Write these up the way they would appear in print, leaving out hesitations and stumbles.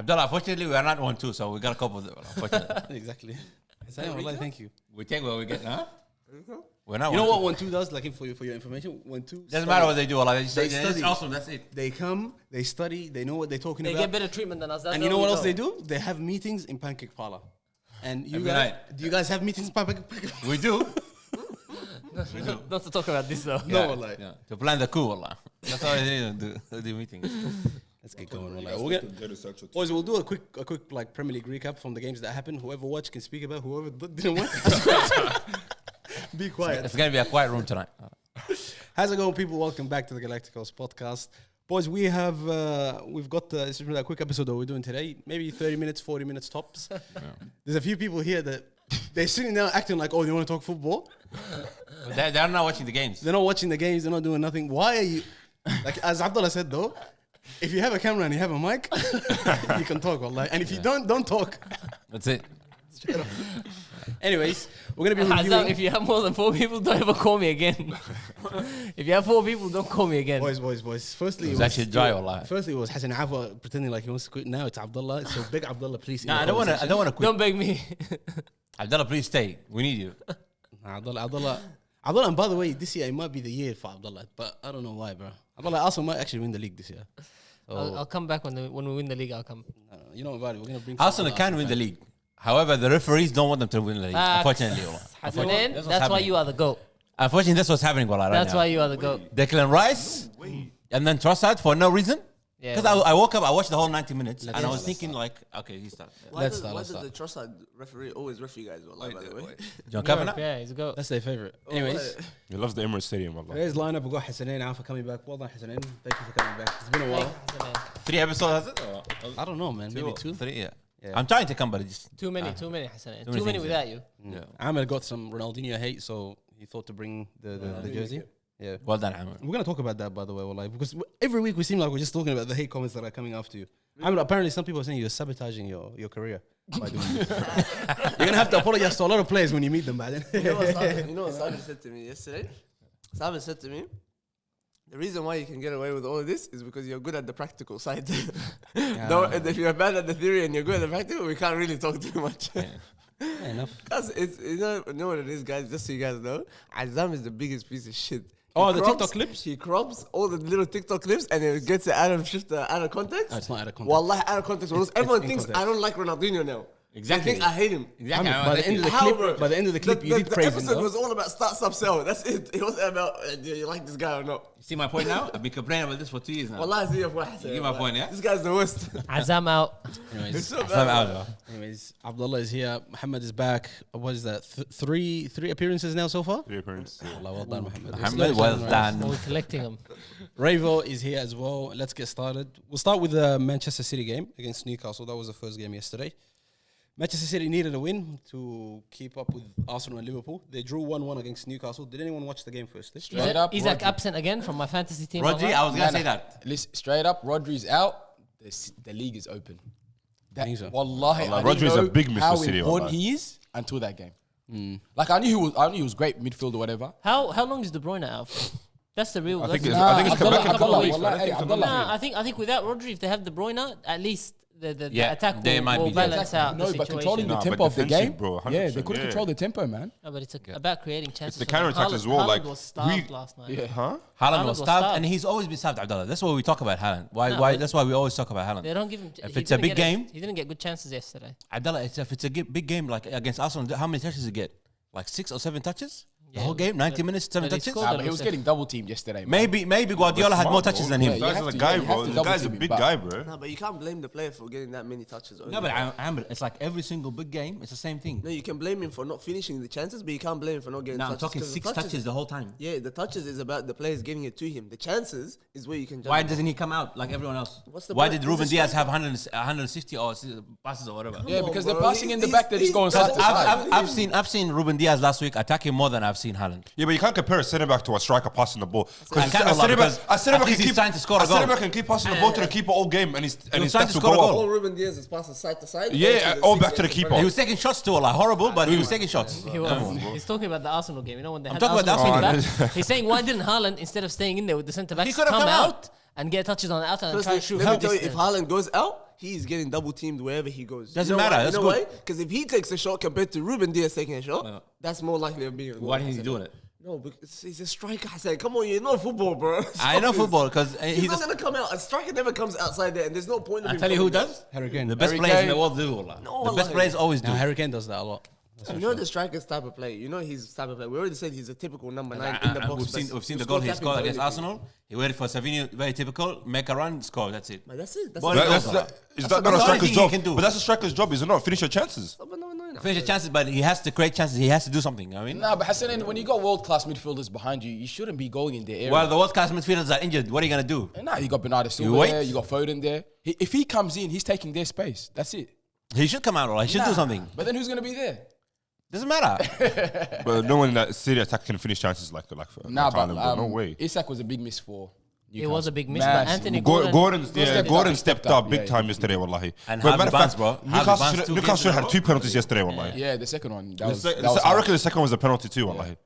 Abdullah, unfortunately, we are not 1-2, so we got a couple of them. Unfortunately. Exactly. Thank you. We take what we get, huh? We're not. You know what 1-2 does? Like for your information, 1-2 doesn't matter what they do. Like, they it's study. awesome. That's it. They come, they study, they know what they're talking They about. get better treatment than us. That's And you know what else they do? They have meetings in Pancake Parlor. And you Every guys, night. do you guys have meetings in Pancake Parlor? We do. Not to talk about this though. No, like. Yeah. To plan the coup, wallah. That's all they need to do. The meeting. Let's get going. Boys, we'll do a quick like Premier League recap from the games that happened. Whoever watched can speak about. Whoever didn't watch, be quiet. It's gonna be a quiet room tonight. How's it going, people? Welcome back to the GalacticOz podcast. Boys, we've got this is a quick episode that we're doing today. Maybe 30 minutes, 40 minutes tops. Yeah. There's a few people here that they're sitting down acting like, oh, they want to talk football. They're not watching the games. They're not watching the games. They're not doing nothing. Why are you? Like as Abdullah said though, if you have a camera and you have a mic, you can talk, wallah. And if you don't talk. That's it. Anyways, we're gonna be reviewing. If you have more than 4 people, don't ever call me again. If you have 4 people, don't call me again. Boys. Firstly, it was actually dry, wallah. Firstly, it was Hassan Afa pretending like he wants to quit. Now it's Abdullah. So big Abdullah, please. Nah, I don't want to quit. Don't beg me. Abdullah, please stay. We need you. Abdullah. And by the way, this year it might be the year for Abdullah, but I don't know why, bro. Abdullah also might actually win the league this year. So I'll come back when we win the league. I'll come. You know what, we're gonna bring. Arsenal can win the league. However, the referees don't want them to win the league. Unfortunately, that's why you are the GOAT. Unfortunately, that's what's happening. That's why you are the GOAT. Declan Rice and then Trossard for no reason. Because I woke up, I watched the whole 90 minutes, and I was thinking like, okay, he started. Why does the Trossard referee always ref you guys? By the way, John Kavanagh? Yeah, he's a GOAT. That's their favorite. Anyways, he loves the Emirates Stadium. Today's lineup, we've got Hassanin Alpha coming back. Well done, Hassanin. Thank you for coming back. It's been a while. 3 episodes, has it? I don't know, man. Maybe 2, 3. Yeah. I'm trying to come, but it's just too many, Hassan. Too many without you. Yeah. Aamir got some Ronaldinho hate, so he thought to bring the jersey. Yeah. Well done, Aamir. We're going to talk about that, by the way, wallahi, because every week we seem like we're just talking about the hate comments that are coming after you. Aamir, apparently some people are saying you're sabotaging your career by doing this. You're going to have to apologize to a lot of players when you meet them, man. You know what Simon said to me yesterday? Simon said to me, the reason why you can get away with all of this is because you're good at the practical side. And if you're bad at the theory and you're good at the practical, we can't really talk too much. Fair enough. Because it's you know what it is, guys. Just so you guys know, Azam is the biggest piece of shit. The TikTok clips? He crops all the little TikTok clips and it gets it out of context. No, it's not out of context. Wallahi, out of context. Everyone thinks I don't like Ronaldinho now. Exactly. I think I hate him. Exactly. By the end of the clip, you did praise him. The episode was all about start, stop, sell. That's it. It wasn't about do you like this guy or not. You see my point now? I've been complaining about this for 2 years now. Wallahi, see your point. You get my point, yeah? This guy's the worst. Azam out. Anyways, Abdullah is here. Muhammad is back. What is that? 3 appearances now so far? 3 appearances. Allah, well done, Muhammad. Muhammad, well done. We're collecting them. Ravo is here as well. Let's get started. We'll start with the Manchester City game against Newcastle. That was the first game yesterday. Manchester City needed a win to keep up with Arsenal and Liverpool. They drew 1-1 against Newcastle. Did anyone watch the game first? Straight up, Isaac absent again from my fantasy team. Rodri, I was going to say that. Listen, straight up, Rodri's out. The league is open. So. Wallahi, I Rodri's didn't know a big miss how for City, important wallahi. he is until that game. Like I knew he was great midfield or whatever. How long is De Bruyne out for? That's the real. I think it's Abdullah, back in a couple of weeks. Abdullah, hey, Abdullah. Nah, I think without Rodri, if they have De Bruyne, at least the Yeah, attack they might will be there. balance out the No, but situation. controlling the Nah, tempo but of the defensive, game, bro, yeah, they 100%, could control the tempo, man. No, but it's about creating chances. the counter-attack as well, Haaland like, was starved last night. Yeah, Huh? Haaland Haaland was was starved, starved. and he's always been starved, Abdullah. That's why we talk about Haaland. Why? but That's why we always talk about Haaland. They don't give him. If he it's a didn't big get game- he didn't get good chances yesterday. Abdullah, if it's a big game like against Arsenal, how many touches did he get? Like 6 or 7 touches? The Yeah, whole game, 90 minutes, 7 but he touches? scored Nah, but he was getting double teamed yesterday. Man. Maybe Guardiola had more touches than him. Yeah, you Guy's have a to- guy, you have bro. to The double guy's a team him, big but- guy, bro. No, but you can't blame the player for getting that many touches. No, but it's like every single big game, it's the same thing. No, you can blame him for not finishing the chances, but you can't blame him for not getting Now I'm touches. talking 'Cause 6 the touches the whole time. Yeah, the touches is about the players giving it to him. The chances is where you can judge. Why him. doesn't he come out like everyone else? What's the Why point? did Ruben He's a Diaz have 160 or passes or whatever? Yeah, Come because on, they're bro. passing in the He's- back, they just he's- go on Because side to side. I've seen Ruben Diaz last week attacking more than I've seen Haaland. Yeah, but you can't compare a centre back to a striker passing the ball. I can't, a centre because back at least he's trying to score a goal. can keep passing the ball to the keeper all game, and he's trying trying to to score a go goal. All up. Ruben Diaz is passing side to side. Yeah, all back to the keeper. He was taking shots too, like horrible, but he was taking shots. He was. He's talking about the Arsenal game. You know when they had talking about the Arsenal Arsenal back, he's saying why didn't Haaland, instead of staying in there with the centre backs, He could have come come out and get touches on the outside and try Firstly, to shoot. let me tell you, if distance. Haaland goes out, he's getting double teamed wherever he goes. Doesn't You know matter, why? that's You know good. why? Because if he takes a shot compared to Ruben Diaz taking a shot, that's more likely of being a goal. Why isn't he doing it? No, because he's a striker. I said, come on, you know football, bro. I know football because He's he's not gonna come out. A striker never comes outside there, and there's no point. I tell you who does. Harry Kane. The best Harry players in Kane. the world do. Wallah. No, The best wallahi. players always do. Now, Harry Kane does that a lot. You know the striker's type of play. You know his type of play. We already said he's a typical number 9 in the And box. we've seen the Who goal scored he tapping scored for against anything. Arsenal. He waited for Savinho, very typical. Make a run, score. That's it. But that's it. That's Ball it. is Is over. that That's not the a only striker's thing he job? can do. But that's a striker's job, is it not? Finish your chances. No. Finish the chances, but he has to create chances. He has to do something. I mean, Nah, but Hassan, when you got world-class midfielders behind you, you shouldn't be going in their area. while the world class midfielders are injured, what are you gonna do? Nah, you got Bernardo Silva wait. there, you got Foden there. If he comes in, he's taking their space. That's it. He should come out. Or he should do Nah. something. But then who's going to be there? Doesn't matter. But no one in that City attack can finish chances like Nah, but Haaland, bro. No way. Isak was a big miss for It was a big miss, Massive. but Anthony Gordon, Gordon. Gordon stepped up big yeah, time yeah. yesterday, wallahi. And But Harvey matter of Barnes, fact, bro. Harvey Newcastle Barnes should two Newcastle should have games had in a 2 penalties yesterday, wallahi. Yeah, the second one. That was, I that was reckon the second was a penalty too, wallahi.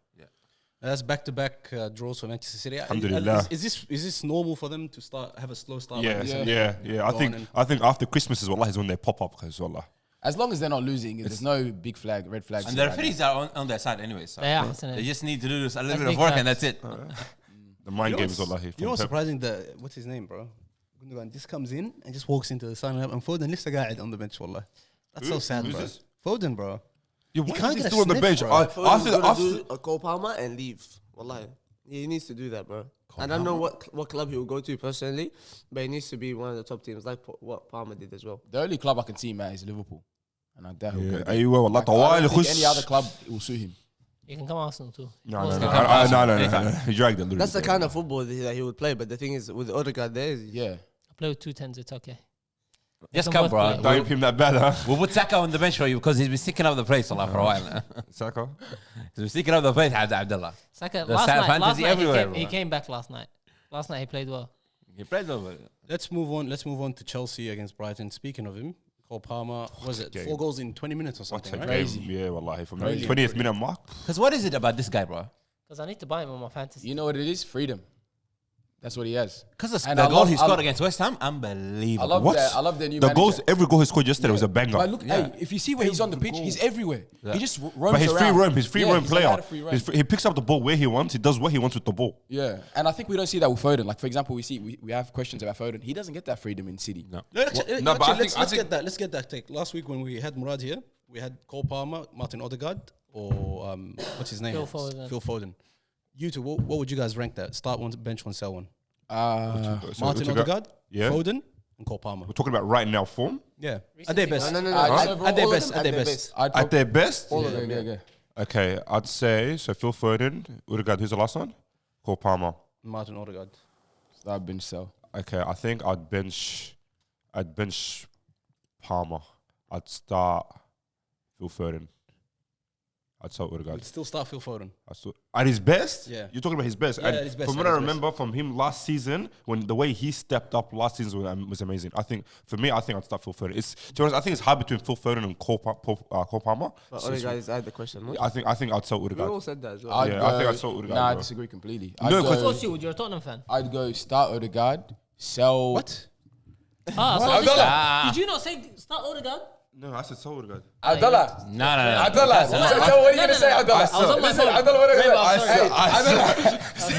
That's back-to-back draws for Manchester City. Alhamdulillah. Is this normal for them to have a slow start? Yeah, like this? yeah. I think after Christmas is wallahi is when they pop up, because wallah. As long as they're not losing, there's no big flag, red flags. And the referees are on their side anyway. So They are, isn't it? they just need to do this a little That's bit of big work, facts. and that's it. The mind games, wallahi. You know what's surprising? What's his name, bro? Gundogan just comes in and just walks into the signing up, and Foden lifts a guy on the bench, wallah. That's so sad, Who's bro. this? Foden, bro. Yeah, He why can't is he get a still on the sniff, bench? bro. Foden's After gonna do a Cole Palmer and leave. Wallahi. He needs to do that, bro. I don't know what club he will go to personally, but he needs to be one of the top teams, like what Palmer did as well. The only club I can see him at is Liverpool. And I doubt he'll go there. ايوه والله I طوال don't think يخش. any other club will suit him. You can come Arsenal too. No, Anytime. he dragged it. That's the kind of football that he would play. But the thing is, with Odegaard there, Yeah. I play with 2 10s, it's okay. Just Some come, worth bro. playing. Don't him that bad, huh? We'll put Saka on the bench for you because he's been sticking up the place Allah, for a while now. Saka. He's been sticking up the place, Abdullah. Saka, The last sad night fantasy everywhere, he bro. came back last night. Last night he played well. He played over. Let's move on to Chelsea against Brighton. Speaking of him, Cole Palmer, was it game. 4 goals in 20 minutes or something, right? Crazy. Yeah, wallahi. From the Crazy. 20th minute mark. Because what is it about this guy, bro? Because I need to buy him on my fantasy. You know what it is? Freedom. That's what he has. Because And the I goal love- he I scored love- against West Ham, I unbelievable. love What? that. I love their new The manager. goals, every goal he scored yesterday was a banger. But look, hey, if you see where he's on the pitch, he's everywhere. He just roams But he's free around. roam. He's free Yeah, roam he's player. allowed a free roam. He picks up the ball where he wants. He does what he wants with the ball. Yeah, and I think we don't see that with Foden. Like, for example, we have questions about Foden. He doesn't get that freedom in City. No. No, but I think- Let's get that take. Last week when we had Murad here, we had Cole Palmer, Martin Odegaard, or what's his name? Phil Foden. Phil Foden. You two, what would you guys rank that? Start one, bench one, sell one. So Martin we took Odegaard, Yeah. Foden, and Cole Palmer. We're talking about right now form. Yeah, at their best. No. At their best. At their best. At their best. All of them, yeah. Okay, I'd say so. Phil Foden, Odegaard. Who's the last one? Cole Palmer. Martin Odegaard. That bench sell. Okay, I think I'd bench Palmer. I'd start Phil Foden. I'd start Odegaard. I'd still start Phil Foden. At his best? Yeah. You're talking about his best. Yeah, And at his best, from what at I his best. remember from him last season, when the way he stepped up last season was amazing. I think, for me, I'd start Phil Foden. To be honest, I think it's hard between Phil Foden and Cole Palmer. But Odegaard is out the question. No? I think I'd start We Odegaard. all said that as well. I'd Yeah, go, I think I'd sell Odegaard, Nah, I bro. disagree completely. No, I'd Of because- course you would. You're a Tottenham fan. I'd go start Odegaard, sell. What? So Abdullah. did you not say start Odegaard? No, I said sell Odegaard. Abdullah. No. Abdullah. So what are you going to say, Abdullah? I was on my Listen, phone. Abdullah, what are you Wait, going I'm to sorry. say?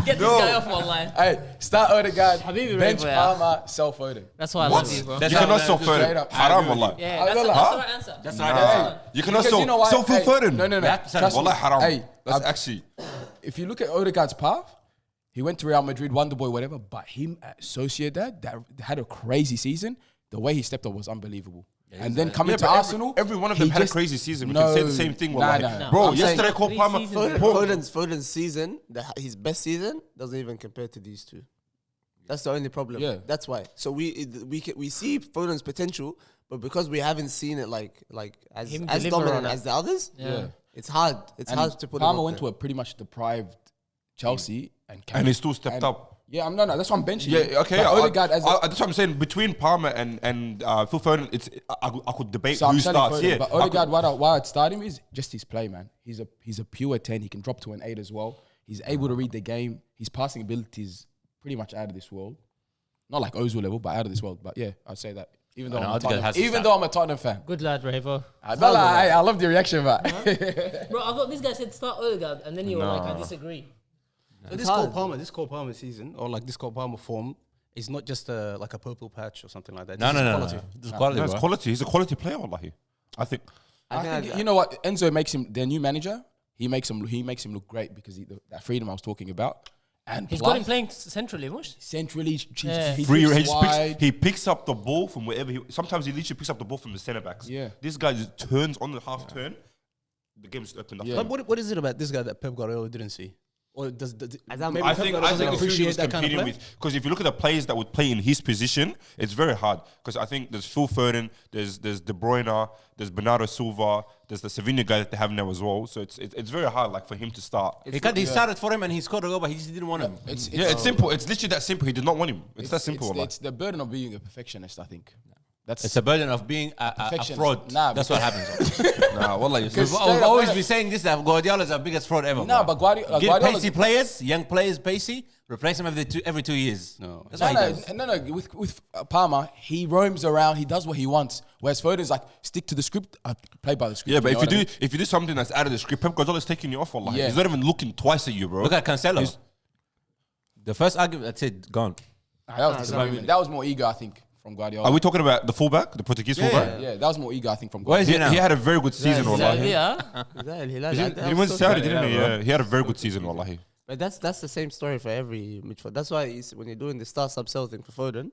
Get this guy off online. Hey, start Odegaard, Habibi bench Ray, Palmer, sell Foden. That's why I love you, bro. That's You how- cannot sell straight Foden. up. Haram, wallah. Yeah, that's the Abdullah. right answer. That's right. You cannot Because you know why? sell Phil Hey, Foden. No. That's Trust me. Wallah, haram. Hey, That's actually... if you look at Odegaard's path, he went to Real Madrid, Wonderboy, whatever, but him at Sociedad, that had a crazy season. The way he stepped up was unbelievable. And then coming Yeah, to but Arsenal, every one of them he had a just- crazy season. We can say the same thing. Wallahi. Nah. Bro, I'm saying yesterday Cole 3 Palmer... seasons. Foden's season, his best season, doesn't even compare to these two. That's the only problem. Yeah. That's why. So we see Foden's potential, but because we haven't seen it like as Him as deliver dominant on it. as the others, Yeah. it's hard. It's And hard to put. Palmer him went up to a pretty much deprived Chelsea and he still stepped up. Yeah, no, that's why I'm benching. him. Yeah, okay. But Odegaard as that's what I'm saying. Between Palmer and Phil Foden, I could debate so I'm who telling starts. Foden, Yeah, but I could- Odegaard, why I'd start him is just his play, man. He's a pure 10. He can drop to an 8 as well. He's able to read the game. His passing ability is pretty much out of this world. Not like Ozil level, but out of this world. But yeah, I'd say that. Even though I'm a Tottenham fan. Good lad, Ravo. I love the reaction, but Bro, I thought this guy said start Odegaard, and then you were like, I disagree. So this Cole Palmer season, or like this Cole Palmer form, is not just like a purple patch or something like that. No. This is quality, It's bro. quality. He's a quality player, wallahi. I think you know what? Enzo makes him their new manager. He makes him look great because that freedom I was talking about. And He's got him playing centrally, mush. Centrally, he picks up the ball from wherever sometimes he literally picks up the ball from the centre backs. Yeah. This guy just turns on the half turn. The game's opened up. Yeah. But what is it about this guy that Pep Guardiola didn't see? Or does maybe I Pep think Guardiola doesn't it's who he appreciate was that kind of competing play? with. Because if you look at the players that would play in his position, it's very hard. Because I think there's Phil Foden, there's De Bruyne, there's Bernardo Silva, there's the Sevilla guy that they have now as well. So it's very hard, like, for him to start. He started for him and he scored a goal, but he just didn't want him. It's simple. It's literally that simple. He did not want him. It's that simple. It's the burden of being a perfectionist, I think. It's a burden of being a fraud. Nah, that's what happens. Nah, wallah, We've always been saying this, that Guardiola is our biggest fraud ever. No, bro. but Guardiola... Get pacey players, young players, pacey, replace them every 2 years. No. That's what he does. No. With Palmer, he roams around. He does what he wants. Whereas Foden's like, stick to the script, play by the script. Yeah, but you know if you do something that's out of the script, Pep Guardiola's taking you off. Wallah. Yeah. He's not even looking twice at you, bro. Look at Cancelo. The first argument, that's it, gone. That was more eager, I think, from Guardiola. Are we talking about the fullback, the Portuguese fullback? Yeah, that was more eager, I think, from Where is Guardiola. he now? He had a very good season, wallahi. Yeah. He went to Saudi, didn't he? Yeah, he had a very good season, wallahi. But that's the same story for every midfield. That's why when you're doing the star sub-sell thing for Foden,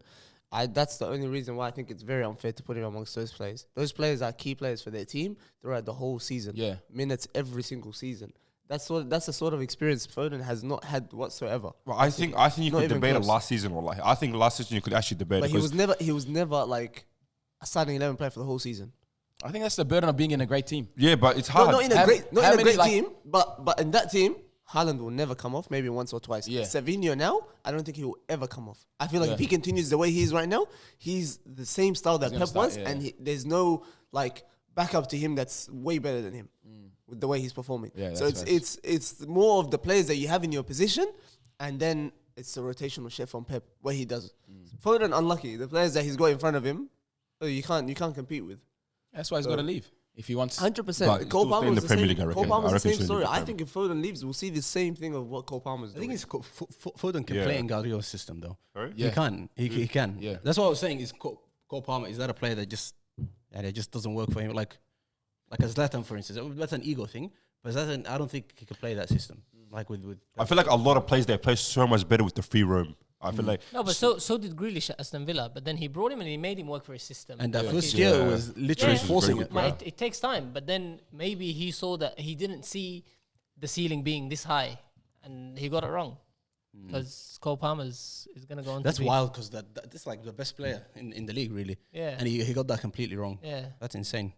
that's the only reason why I think it's very unfair to put him amongst those players. Those players are key players for their team throughout the whole season. Yeah. Minutes every single season. That's the sort of experience Foden has not had whatsoever. Well, I think you Not could even debate it close. last season, wallahi. I think last season you could actually debate But it. he was never like a starting 11 player for the whole season. I think that's the burden of being in a great team. Yeah, but it's No, hard. not in a How great many, like- team, but in that team, Haaland will never come off, maybe once or twice. Yeah. Savinho now, I don't think he will ever come off. I feel like Yeah. if he continues the way he is right now, he's the same style that gonna Pep start, wants, yeah. and there's no like backup to him that's way better than him with the way he's performing. Yeah, so that's it's more of the players that you have in your position, and then it's a rotational shift from Pep where he does. Foden unlucky. The players that he's got in front of him, you can't compete with. That's why he's got to leave. If he wants... 100%. But Cole still stay Palmer in was the the Premier same. League, I reckon. Cole Palmer's I the reckon same he's in the story. I Premier. think if Foden leaves, we'll see the same thing of what Cole Palmer's I doing. think Foden can Yeah. play in Guardiola's system though. Sorry? Yeah. He can. He can. Yeah. That's what I was saying. Is Cole Palmer? Is that a player that just doesn't work for him? Like a Zlatan, for instance. That's an ego thing. But Zlatan, I don't think he could play that system. Like with. I feel like a lot of players they play so much better with the free roam. I feel like No, but so did Grealish at Aston Villa. But then he brought him and he made him work for his system. And that Like first he- year Yeah. was literally Yeah. forcing Very it. good, It takes time, but then maybe he saw that he didn't see the ceiling being this high, and he got it wrong. Because Cole Palmer is going to go on. That's to be, wild because that's like the best player in the league, really. Yeah. And he got that completely wrong. Yeah. That's insane.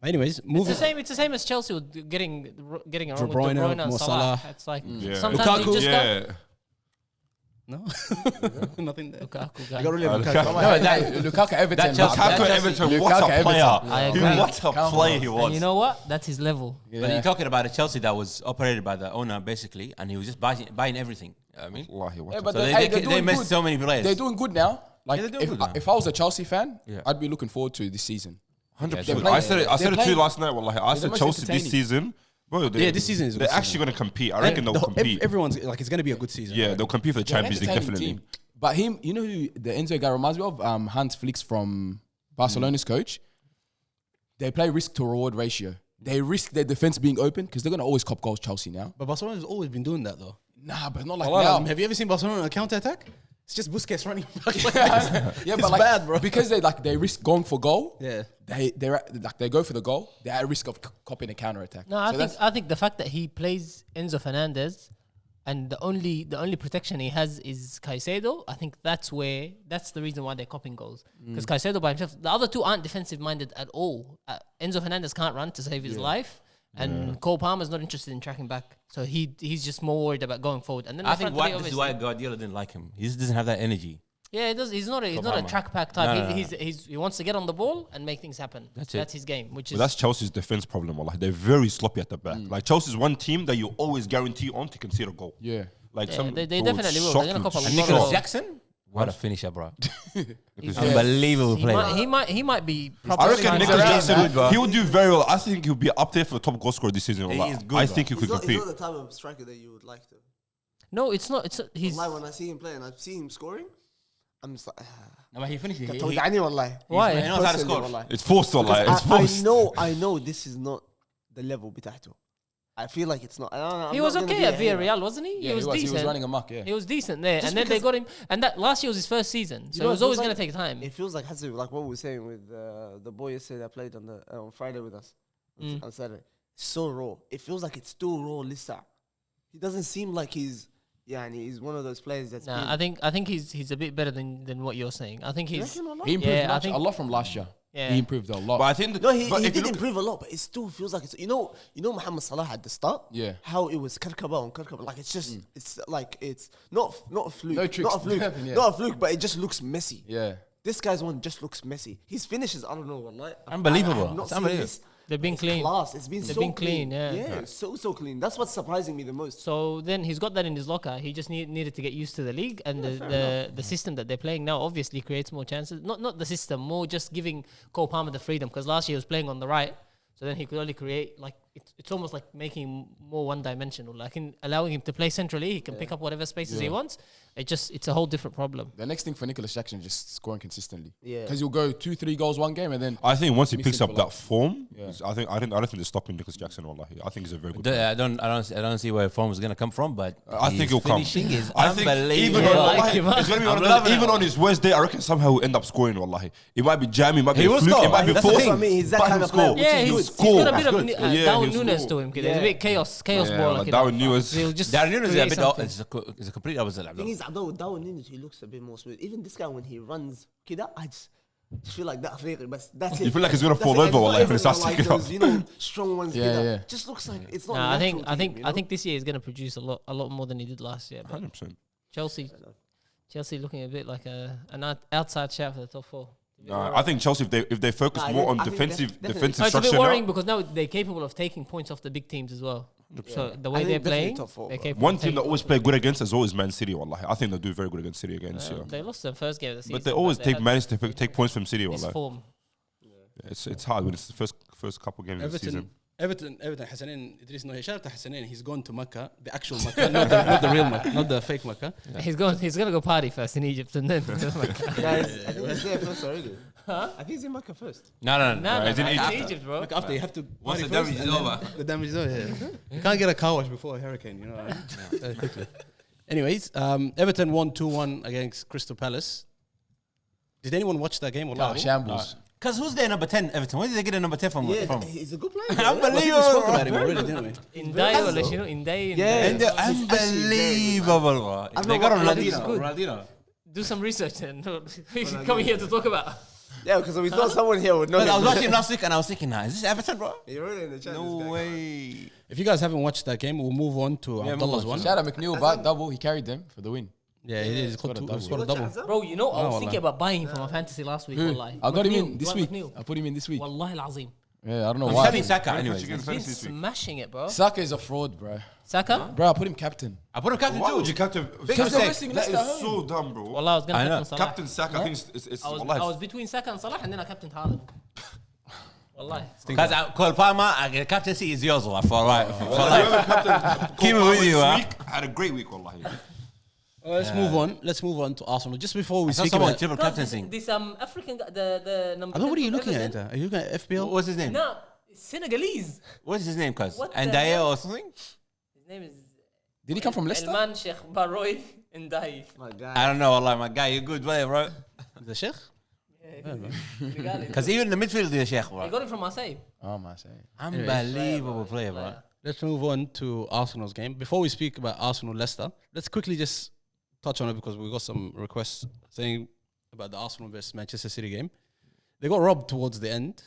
Anyways, It's moving. the same as Chelsea with getting it wrong De with De Bruyne, Bruyne and Mo Salah. Salah. It's like yeah. sometimes you just yeah. No, nothing there. Lukaku guy. You got really Lukaku. Lukaku Everton. Chelsea- Lukaku Chelsea- Everton, what Lukaku a Everton. player! I agree. What a player he was. And you know what? That's his level. But you're talking about a Chelsea that was operated by the owner, basically, and he was just buying everything. I mean, Wallahi, what Yeah, a- but so they're they doing missed good. so many players. They're doing good now. Like they're doing good now. if I was a Chelsea fan, Yeah. I'd be looking forward to this season. 100%. playing- I said it they're to playing- you last night. Wallahi, I the said most Chelsea this entertaining. season. Bro, Yeah, this season is a they're good actually season. going to compete. I reckon they'll compete. Everyone's like, it's going to be a good season. Yeah, they'll compete for the Champions League, Entertaining definitely. team. But him, you know who the Enzo guy reminds me of? Hans Flick from Barcelona's coach. They play risk to reward ratio. They risk their defense being open because they're going to always cop goals, Chelsea now. But Barcelona's always been doing that though. Nah, but not like Now, now. have you ever seen Barcelona on a counter attack? It's just Busquets running back. Yeah, It's but like, bad, bro. because they risk going for goal. Yeah. They go for the goal. They're at risk of copying a counter attack. No, I think the fact that he plays Enzo Fernandez and the only protection he has is Caicedo. I think that's the reason why they're copying goals. Because Caicedo by himself, the other two aren't defensive minded at all. Enzo Fernandez can't run to save his life. And Cole Palmer's not interested in tracking back, so he's just more worried about going forward. And then I think this is why Guardiola didn't like him. He just doesn't have that energy. Yeah, he does. He's not a Palmer. track pack type. No. He wants to get on the ball and make things happen. That's That's his game. Which But is that's Chelsea's defense problem. Wallahi. They're very sloppy at the back. Like Chelsea's one team that you always guarantee on to concede a goal. Yeah. Like Yeah, some they bro, definitely will. They're shocking, gonna cop a And lot Nicholas of- Jackson, what a finisher, bro! He's- Unbelievable player. He might be. I proper reckon starting Nicholas to- Jackson, he will do very well. I think he'll be up there for the top goal scorer this season. He wallah. is good, I bro. think he could He's compete. not the type of striker that you would like to. No, it's not. He's. Like when I see him play and I see him scoring, I'm just like, No, but he finished it. توجعني والله. Why? He knows how to Personally, score. والله. It's forced, wallah. It's I forced. know this is not the level بتاعته. I feel like it's not. He was okay at Villarreal, wasn't he? Yeah, he was decent. He was running amok. Yeah. He was decent there, Just and then they because- got him. And that last year was his first season, so know, it was it always feels going to like- take time. It feels like like what we were saying with the boy yesterday that played on Friday with us on Saturday. So raw. It feels like it's still raw. Lisa, he doesn't seem like he's one of those players that's. Nah, I think he's a bit better than what you're saying. I think he's. He improved Yeah, I much, think- a lot from last year. Yeah. He improved a lot. But I think, No, he but if you did look- improve a lot, but it still feels like it's Mohamed Salah at the start. Yeah. How it was Karkaba on Karkaba, like it's just it's like it's not a fluke, No tricks, not a fluke, nothing, yeah. not a fluke, but it just looks messy. yeah. This guy's one just looks messy. His finishes, I don't know, wallahi. Unbelievable. I have not It's seen unbelievable. this. They've been It's clean. Class. It's been They've so been clean, yeah. Yeah, so clean. That's what's surprising me the most. So then he's got that in his locker. He just needed to get used to the league and the system that they're playing now. Obviously, creates more chances. Not the system, more just giving Cole Palmer the freedom. Because last year he was playing on the right, so then he could only create like it's almost like making him more one-dimensional. Like in allowing him to play centrally, he can pick up whatever spaces he wants. It's a whole different problem. The next thing for Nicholas Jackson is just scoring consistently. Yeah. Because he'll go 2-3 goals one game and then I think once he picks Missing up for that form, Yeah. I don't think they're stopping Nicholas Jackson. Wallahi, I think he's a very good. I don't see where form is gonna come from, but I think his he'll come. finishing is I think unbelievable. even on, like wallahi, him, huh? it's gonna be I'm one of those- loving even it. on his worst day, I reckon somehow he'll end up scoring. Wallahi, it might be jammy, it might be He a will fluke, score. it might be That's the forced. thing. I mean, he's that but kind he'll of player, score. which Yeah, is he's good. got a bit of Yeah, Darwin he'll Nunes score. to him. There's a bit chaos Yeah, ball. like Like Darwin Nunes. He'll just Darren Nunes is a create bit. something. It's a complete opposite. The thing is, although Darwin Nunes, he looks a bit more smooth. Even this guy, when he runs, kida, I just feel like that Afriqi, but that's it. You feel like he's gonna That's fall it. over, It's not wallahi, if even he starts like taking those, up. strong ones. Yeah, kida. yeah. Just looks like it's not. Nah, a I think natural team, you know? I think this year is going to produce a lot more than he did last year. But 100%. Chelsea looking a bit like an outside shout for the top four. I think Chelsea, if they focus Nah, more on I think defensive definitely. So it's a structure bit worrying now, because now they're capable of taking points off the big teams as well. So the way I they're think definitely playing, top four, they're bro. capable. one of team that taking always play good against as well is Man City. Wallahi, I think they do very good against City against. Yeah. They lost their first game of the season, But they always take had manage to take points from City. this Wallahi. form. It's hard when it's the first couple games of the season. Everton Hassanin, Idris no shout out to Hassanin. He's gone to Mecca, the actual Mecca, not the real Mecca, not the fake Mecca. He's gonna go party first in Egypt and then. Guys, I think he's there first already. I think he's in Mecca first. No. No, it's in it's Egypt. Egypt, bro. After you have to Once party the damage first is and then over. the damage is over. Yeah. You can't get a car wash before a hurricane, you know. Very quickly. Anyways, Everton won 2-1 against Crystal Palace. Did anyone watch that game? Oh, shambles. Because who's their number 10, Everton? Where did they get a number 10 from? Yeah, from? he's a good player. I think we spoke about him already, didn't we? In Dai or Leshino? In Dai. Yeah. And they're unbelievable, bro. I've They not got watched it. It's Ronaldinho. good. Ronaldinho. Do some research then. Coming here to talk about. Yeah, because we thought someone here would know. But I was him. watching last week and I was thinking, is this Everton, bro? You're really in the chat. No this guy. way. If you guys haven't watched that game, we'll move on to Yeah, Abdullah's move on. one. Shout out McNeil, but double. He carried them for the win. Yeah, he did. He scored a double. Bro, you know, I was wallah. thinking about buying him for my fantasy last week. Who? Wallahi. I got him McNeil. in this Dwight week. McNeil. I put him in this week. Wallahi al-azim. Yeah, I don't know I'm why. selling Saka, anyways. He's been smashing it, bro. Saka is a fraud, bro. Saka? Bro, I put him captain. I put him captain Why too. would you captain? Because they're resting That Leicester is so dumb, bro. Wallah, I was going I to know. captain Salah. Captain Saka, I think it's I was between Saka and Salah and then I captained Haaland. Wallahi. Because Cole Palmer, the captaincy is yours, wallah, for life. Keep it with you, huh? Had a great week, wallahi. Let's move on. Let's move on to Arsenal. Just before we I saw speak someone about, triple captaincy. This African guy, the number. I don't know what are you 10 looking at? Everton. Are you looking at FPL? What's his name? No, Senegalese. What's his name, cuz? What the And Daya hell? or something? His name is Did he come from Leicester? Elman Sheikh Baroy Ndai. My guy. I don't know, wallah, my guy. You're good player, bro. The Sheikh? Because even in the midfield, they're Sheikh, I bro. got it from Marseille. Oh, my say. Unbelievable player, bro. Let's move on to Arsenal's game. Before we speak about Arsenal-Leicester, let's quickly just touch on it because we got some requests saying about the Arsenal versus Manchester City game. They got robbed towards the end.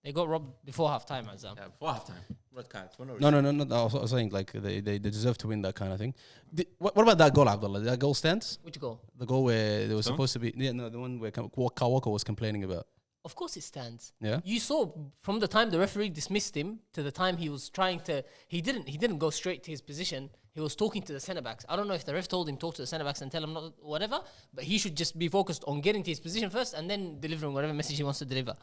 They got robbed before half time, Azam. Yeah, before halftime. Red card. No. I was saying like they deserve to win that kind of thing. What about that goal, Abdullah? Did that goal stands? Which goal? The goal where there was supposed to be the one where Kawaka was complaining about. Of course it stands. Yeah. You saw from the time the referee dismissed him to the time he was trying to he didn't go straight to his position. he was talking to the centre backs. I don't know if the ref told him talk to the centre backs and tell him not whatever, but he should just be focused on getting to his position first and then delivering whatever message he wants to deliver.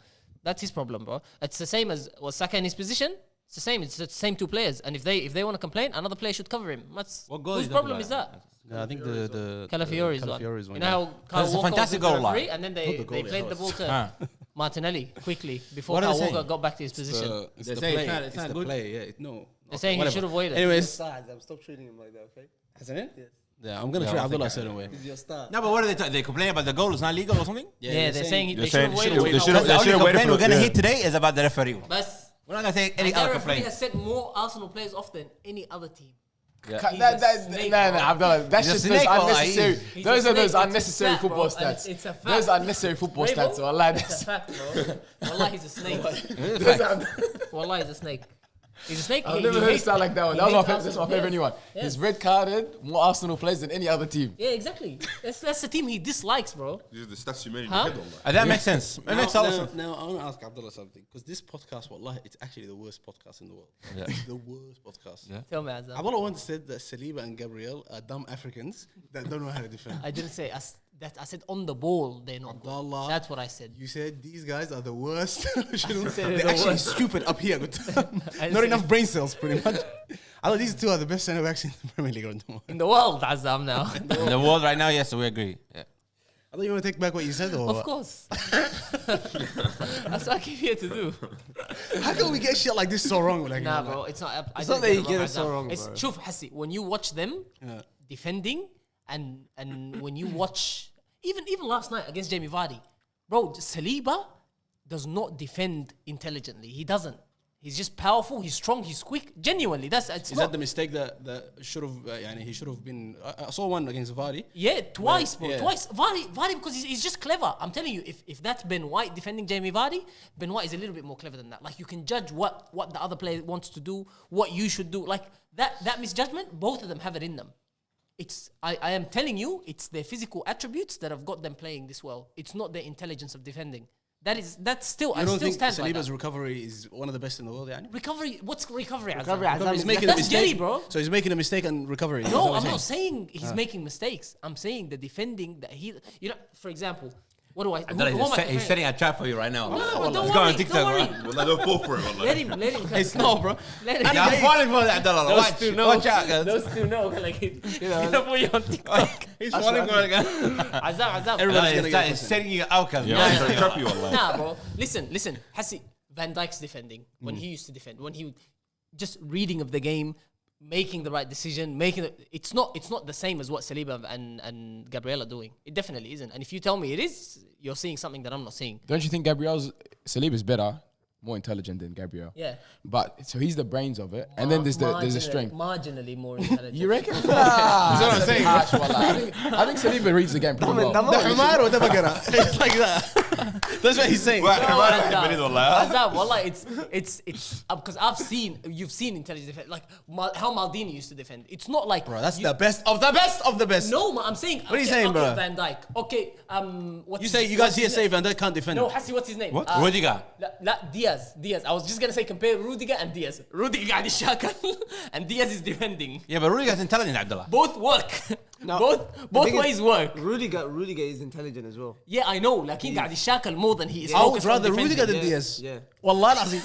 That's his problem, bro. It's the same as was Saka in his position. It's the same. It's the same two players, and if they want to complain, another player should cover him. Whose problem is that? I think the Calafiori's one. You know how Kyle It's a Walker fantastic was with the goal, referee, like. and then they played the ball to Martinelli quickly before What are Kyle they Walker saying? got back to his position. It's They the say play. it's not It's the good. play. Yeah. No. They're saying whatever. he should have waited. Anyways, Stop treating him like that, okay? hasn't it? Yes. Yeah, I'm gonna treat Abdullah a certain way. He's your star. No, but what are they complaining about the goal? It's not legal or something? Yeah, they're saying they're they should have saying waited. they Kyle should've- Walker. The only waited complaint for- we're gonna yeah. hit today is about the referee. Bas. We're not gonna take any And that other referee complaint. has sent more Arsenal players off than any other team. No, Abdullah, that's He's a just snake, those wallah, unnecessary. He's Those a are those snake. unnecessary It's a football fact, bro, and stats. it's a fact. Those are unnecessary football Bravo, stats. Wallah, it's a fact, bro. Wallah, he's a snake. Wallah, he's a snake. He's a snake. I've never heard it sound like that one. he That was my hates favorite. That's my Arsenal favorite new one. Yeah. He's red carded more Arsenal players than any other team. Yeah, exactly. That's the team he dislikes, bro. These are the stats you made in Huh? your head, wallah. That makes sense. It makes all sense. Now, I want to ask Abdullah something because this podcast, wallah, it's actually the worst podcast in the world. Yeah. The worst podcast. Yeah. Tell me, Azam. Abdullah once said that Saliba and Gabriel are dumb Africans that don't know how to defend. I didn't say that. I said on the ball, they're not good. Abdullah, That's what I said. you said these guys are the worst. They're said they're the actually worst. stupid up here. I Not said- enough brain cells, pretty much. I thought these two are the best centre backs in the Premier League. In the world, Azam now. In the world right now, yes, we agree. Yeah. I thought you want to take back what you said, or Of what? course. That's what I came here to do. How can we get shit like this so wrong? Like, Nah, bro, it's not. It's not that you get it so Azam. wrong, It's bro. shuf, Hassi, when you watch them Yeah. defending, and when you watch even last night against Jamie Vardy, bro, Saliba does not defend intelligently. He doesn't. He's just powerful. He's strong. He's quick. Genuinely, it's Is not. that the mistake that should have? He should have been. I saw one against Vardy. Yeah, twice, bro. Yeah. Twice. Vardy because he's just clever. I'm telling you, if that's Ben White defending Jamie Vardy, Ben White is a little bit more clever than that. Like, you can judge what the other player wants to do, what you should do. Like, that misjudgment, both of them have it in them. I am telling you, it's their physical attributes that have got them playing this well. It's not their intelligence of defending. That's still, I I don't still think stand by Saliba's that. recovery is one of the best in the world. Yeah. Recovery, what's recovery? Recovery, Azam? Azam, He's making a That's mistake, Gary, bro. So he's making a mistake and recovery. Is that No, what I'm you're not saying? saying he's making mistakes. I'm saying the defending that for example, what do I? I thought who am I he's comparing? setting a trap for you right now. No, Let's don't go on worry, TikTok, don't worry. man. Wallah, they'll fall for it, wallah. Let him. It's not, bro. Let him. Yeah, I'm falling for that, Abdullah. Those Watch, two know. watch out, guys. Those two know. Like, he's gonna put you on TikTok. He's falling for it again. Azam. Everybody's gonna get It's setting you out, cuz. Yeah, Nah, I'm nah, trying to trap you, wallah. Nah, bro. Listen. Hassi, Van Dijk's defending when he used to defend, when he just reading of the game, making the right decision, it's not the same as what Saliba and Gabriel are doing. It definitely isn't. And if you tell me it is, you're seeing something that I'm not seeing. Don't you think Saliba's better, more intelligent than Gabriel? Yeah. But so he's the brains of it, and then there's the strength. Marginally more intelligent. You reckon? That's what I'm saying. Harsh, wallah. I think Saliba reads the game pretty well. The Humar or the Bagara. It's like that. That's what he's saying. Azam, wallah, it's because you've seen intelligent defense, like how Maldini used to defend. It's not like, Bro, that's the best of the best of the best. No, I'm saying. What are you saying, bro? Van Dijk. Okay, You say you guys here say Van Dijk can't defend. No, Hassi, what's his name? What? Rudiger. Diaz. I was just gonna say compare Rudiger and Diaz. Rudiger قاعد يشاكل and Diaz is defending. Yeah, but Rudiger's intelligent, Abdullah. Both work. No, both thing is, ways work. Rudiger is intelligent as well. Yeah, I know. لكن قاعد يشاكل more than he is. I would focused on rather defending. Rudiger than Yeah, Diaz. yeah. Wallah al-Azim.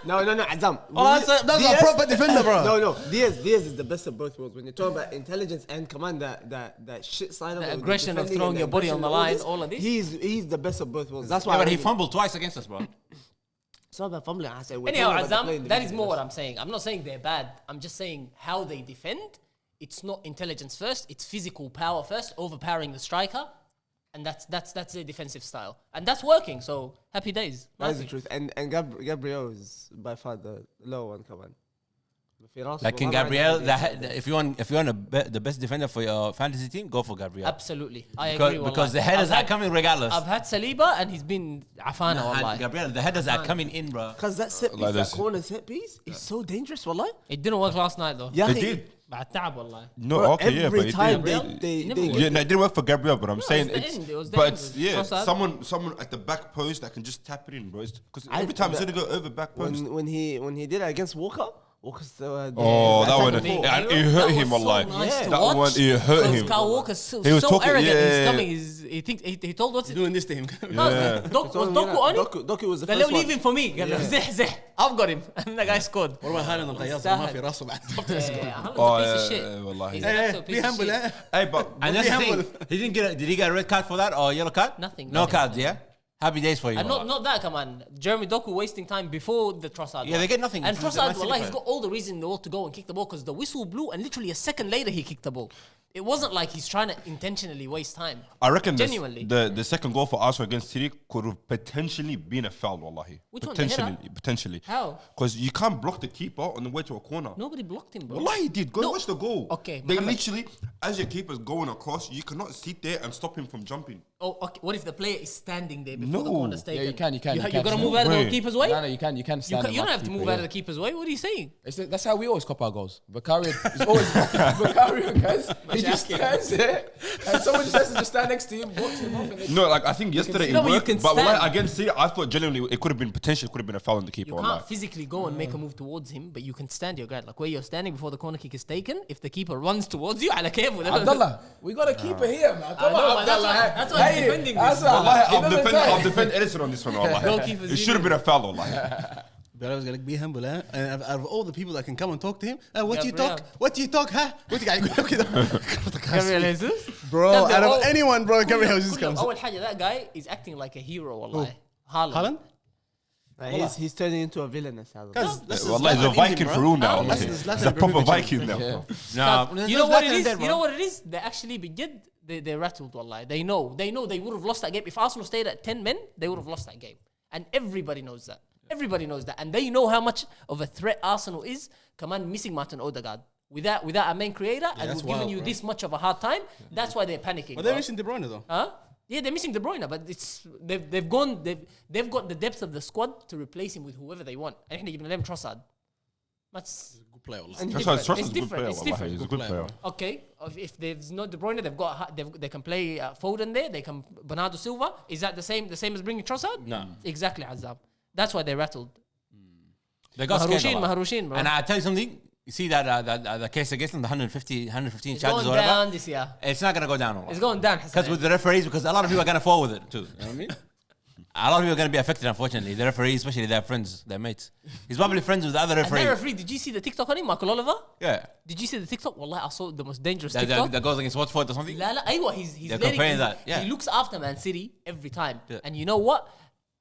No, Azam. Oh, that's a proper defender, bro. No. Diaz is the best of both worlds. When you're talking about intelligence and command, that shit side of The it, aggression of defending throwing and your body on the aggression line, and all of this. He's the best of both worlds. That's why. Yeah, but I he rate him. fumbled twice against us, bro. It's not about fumbling. I say. Anyhow, Azam, that is more what I'm saying. I'm not saying they're bad. I'm just saying how they defend. It's not intelligence first. It's physical power first, overpowering the striker, and that's their defensive style, and that's working. So happy days. That's the truth. And Gabriel is by far the lower one. Come on. Like in Gabriel, if you want the best defender for your fantasy team, go for Gabriel. Absolutely, I agree. Because the headers are coming regardless. I've had Saliba and he's been afana. And Wallahi. Gabriel, the headers are coming in, bro. Because that set piece, Like that this. corner set piece, is so dangerous. Wallahi. It didn't work last night though. Yeah, It did. بعد تعب والله. No, Bro, okay, yeah, but every it time did. they Yeah, no, it didn't work for Gabriel, but I'm saying it was the it's. end, it was the But end. it's, It was yeah, cross-out. someone at the back post that can just tap it in, bro. Because I- every time it's but gonna go over back post. when he did it against Walker, Walker's Oh, that one. attacking And me. it hurt That him, was so wallahi. nice to That watch. one, it hurt Because him. Kyle Walker's so, He was so talking- arrogant. yeah. He's coming. He thinks he told what's it? Doing this to him. Yeah. Was Doku on him? Doku was the Then first leave one. him for me. زح I've got him. And the guy scored. What about Haaland القياص ما في راسه بعد. Haaland's Oh, a piece of yeah, shit. wallahi. He's an absolute Be piece of humble, shit. eh? Hey, but And that's the Be thing. humble. He didn't get. Did he get a red card for that or a yellow card? Nothing, No nothing. cards. Yeah. Happy days for you. And wallah. not that, come on. Jeremy Doku wasting time before the Trossard. Yeah, one. they get nothing. And It's a Trossard, Man City wallah, he's player. got all the reason in the world to go and kick the ball because the whistle blew and literally a second later he kicked the ball. It wasn't like he's trying to intentionally waste time. I reckon Genuinely. the second goal for Arsenal against City could have potentially been a foul, wallahi. Which one, the header? Potentially. How? Because you can't block the keeper on the way to a corner. Nobody blocked him, bro. Wallahi, he did. Go No. watch the goal. Okay, They Mohammed. literally, as your keeper's going across, you cannot sit there and stop him from jumping. Oh, okay. What if the player is standing there before the No. corner's taken? Yeah, you can. You can. gotta move out of the way. keeper's way? No, you can. You can You, stand. you don't have to move out of the keeper's way. What are you saying? That's how we always cop our goals. Vicario is always Vicario, guys. He just stands there, and someone just has to just stand next to him, box him off, and then No, like I think yesterday see, no, it but you worked, can but wallahi, stand. against City, I thought genuinely it could have been potentially could have been a foul on the keeper. You wallahi. can't physically go and make a move towards him, but you can stand your ground. Like where you're standing before the corner kick is taken, if the keeper runs towards you, ala kayf. Abdullah, we got a keeper here, man. Come know, on, but that's Abdullah. why- that's why he's defending this. Wallahi, He doesn't I'll time. defend Edison on this one. Wallahi. Goalkeepers It should have been a foul. Wallahi. But I was gonna be humble, eh? And out of all the people that can come and talk to him, what do you Gabriel. talk? What do you talk, huh? What do you Gabriel Jesus? Bro, Gabriel, out of oh, anyone, bro, Gabriel Jesus comes. أول حاجة that guy is acting like a hero والله. Haaland. Haaland? He's turning into a villainous. Guys, that's Wallahi, he's a Zlatan in him, Viking bro. for real now. That's wallahi. the Zlatan He's a proper Ibrahimovic. Viking now. Yeah. No, You know what it Zlatan is? there, You know bro. what it is? They actually begin. They're rattled والله. They know they would have lost that game. If Arsenal stayed at 10 men, they would have lost that game. And everybody knows that. Everybody knows that. And they know how much of a threat Arsenal is. Come on, missing Martin Odegaard. Without a main creator, and that's we've given wild, you bro. this much of a hard time, that's why they're panicking. But they're bro. missing De Bruyne though. Huh? Yeah, they're missing De Bruyne, but they've got the depth of the squad to replace him with whoever they want. And احنا جبنا لهم Trossard. That's Good player, والله. and That's why different. Trossard's It's a good different. player. It's wallahi. different. He's a good player. Okay, if there's no De Bruyne, they can play Foden there. They can Bernardo Silva. Is that the same as bringing Trossard? No. Exactly, Azab. That's why they rattled. They got scared. a lot. Maharushin, bro. And I tell you something. You see that the case against them, the 115 It's charges going or whatever. down this year. It's not gonna go down. It's going down. Because with the referees, because a lot of people are gonna fall with it too. You know what I mean? A lot of people are gonna be affected, unfortunately. The referees, especially their friends, their mates. He's probably friends with the other and that referees. referee, did you see the TikTok on him, Michael Oliver? Yeah. Did you see the TikTok? Wallah, I saw the most dangerous That, TikTok. that goes against Watford or something. لا لا ايوه he's They're letting comparing he, that, yeah. he looks after Man City every time. Yeah. And you know what?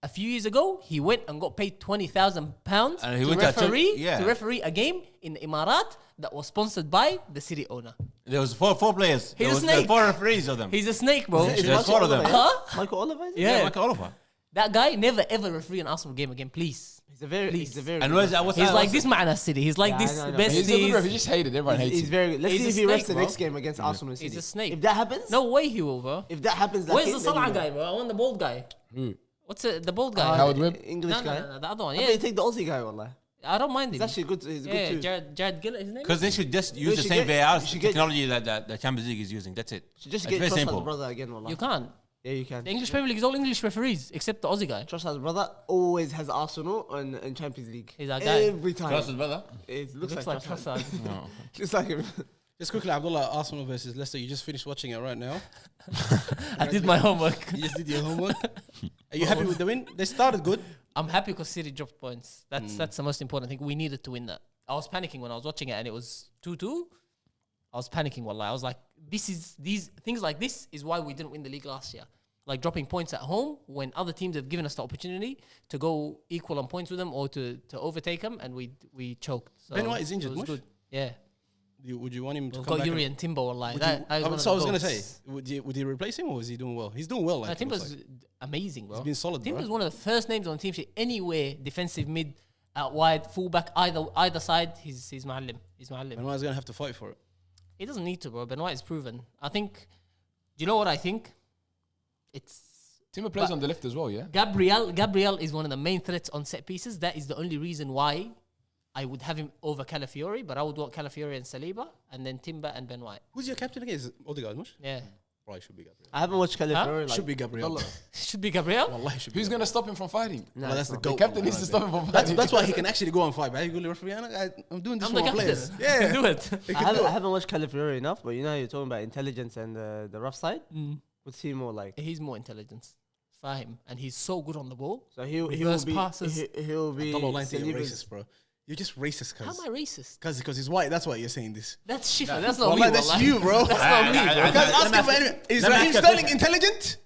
A few years ago, he went and got paid £20,000 And he to went to referee yeah. to referee a game in Emirat that was sponsored by the City owner. There was four players. He's There a was snake. 4 referees of them. He's a snake, bro. Is There's 4 of them. Huh? Michael Oliver? Is it? Yeah. Michael Oliver. That guy never ever referee an Arsenal game again, please. He's a very. And what's He's that? like this Ma'ana City. He's like Yeah, this I know. best. He's a good ref. He just hated. Everyone hates He's him. very. Let's He's see a if he refs snake, the bro. next game against Arsenal and He's City. a snake. If that happens, No way he will, bro. If that happens, that Where's game, the then Salah he will. guy, bro? I want the bald guy. What's it? The bald guy. Howard Webb? English No, guy. no, the other one. I Yeah, bet you take the Aussie guy, wallah. I don't mind him. He's actually good. He's Yeah, good too. Jared Gillett, his name. Because they should just use the should same get- VAR you should get- technology that the Champions League is using. That's it. Should just It's get very Trossard's simple. brother again, wallah. You can't. Yeah, you can. The English Premier League is all English referees except the Aussie guy. Trossard's brother always has Arsenal in Champions League. He's our guy. Every time. brother. It Looks looks like like Trossard. Trossard. Just like him. Just quickly, Abdullah, Arsenal versus Leicester. You just finished watching it right now. I did my homework. You just did your homework. Are you happy with the win? They started good. I'm happy because City dropped points. That's the most important thing. We needed to win that. I was panicking when I was watching it and it was 2-2. I was panicking, wallah. I was like, these things like this is why we didn't win the league last year. Like dropping points at home when other teams have given us the opportunity to go equal on points with them or to overtake them, and we choked. So Ben White is injured, it was much? good. Yeah. Would you want him to We've come got back? Yuri and Timbo, wallahi. Would That you- is one of so I the was gonna goats. say, would he replace him or is he doing well? He's doing well. Like, it looks Timbo's like. amazing, bro. He's been solid, Timbo's bro. one of the first names on the team sheet anywhere, defensive mid, out wide, fullback, either side. He's Ma'allim. He's Ma'allim. Ben White's gonna have to fight for it. He doesn't need to, bro. Ben White is proven. I think. Do you know what I think? It's Timber plays on the left as well, yeah? Gabriel is one of the main threats on set pieces. That is the only reason why I would have him over Calafiori, but I would want Calafiori and Saliba, and then Timber and Ben White. Who's your captain again? Is it Odegaard, mush? Yeah. Probably should be Gabriel. I haven't watched California. Should be Gabriel. Should be Gabriel. Wallahi, should be Who's Gabriel. gonna stop him from fighting? Well, that's the The goat. captain needs to stop him from That's fighting. why he can actually go and fight. I'm doing this I'm for the my captain. players. Yeah, do it. I haven't watched California enough, but you know, you're talking about intelligence and the rough side. What's he more like? He's more intelligence. Fahim, and he's so good on the ball. So he'll Reverse be passes. he'll be. Don't lie, you're Saliba's- racist, bro. You're just racist, How cuz. am I racist? Because he's white. That's why you're saying this. That's Shifa. That's not Wallahi, me. that's wallahi. you, bro. That's not me, bro. Guys, ask him for anyone. Is let me Raheem ask you a Sterling question. intelligent?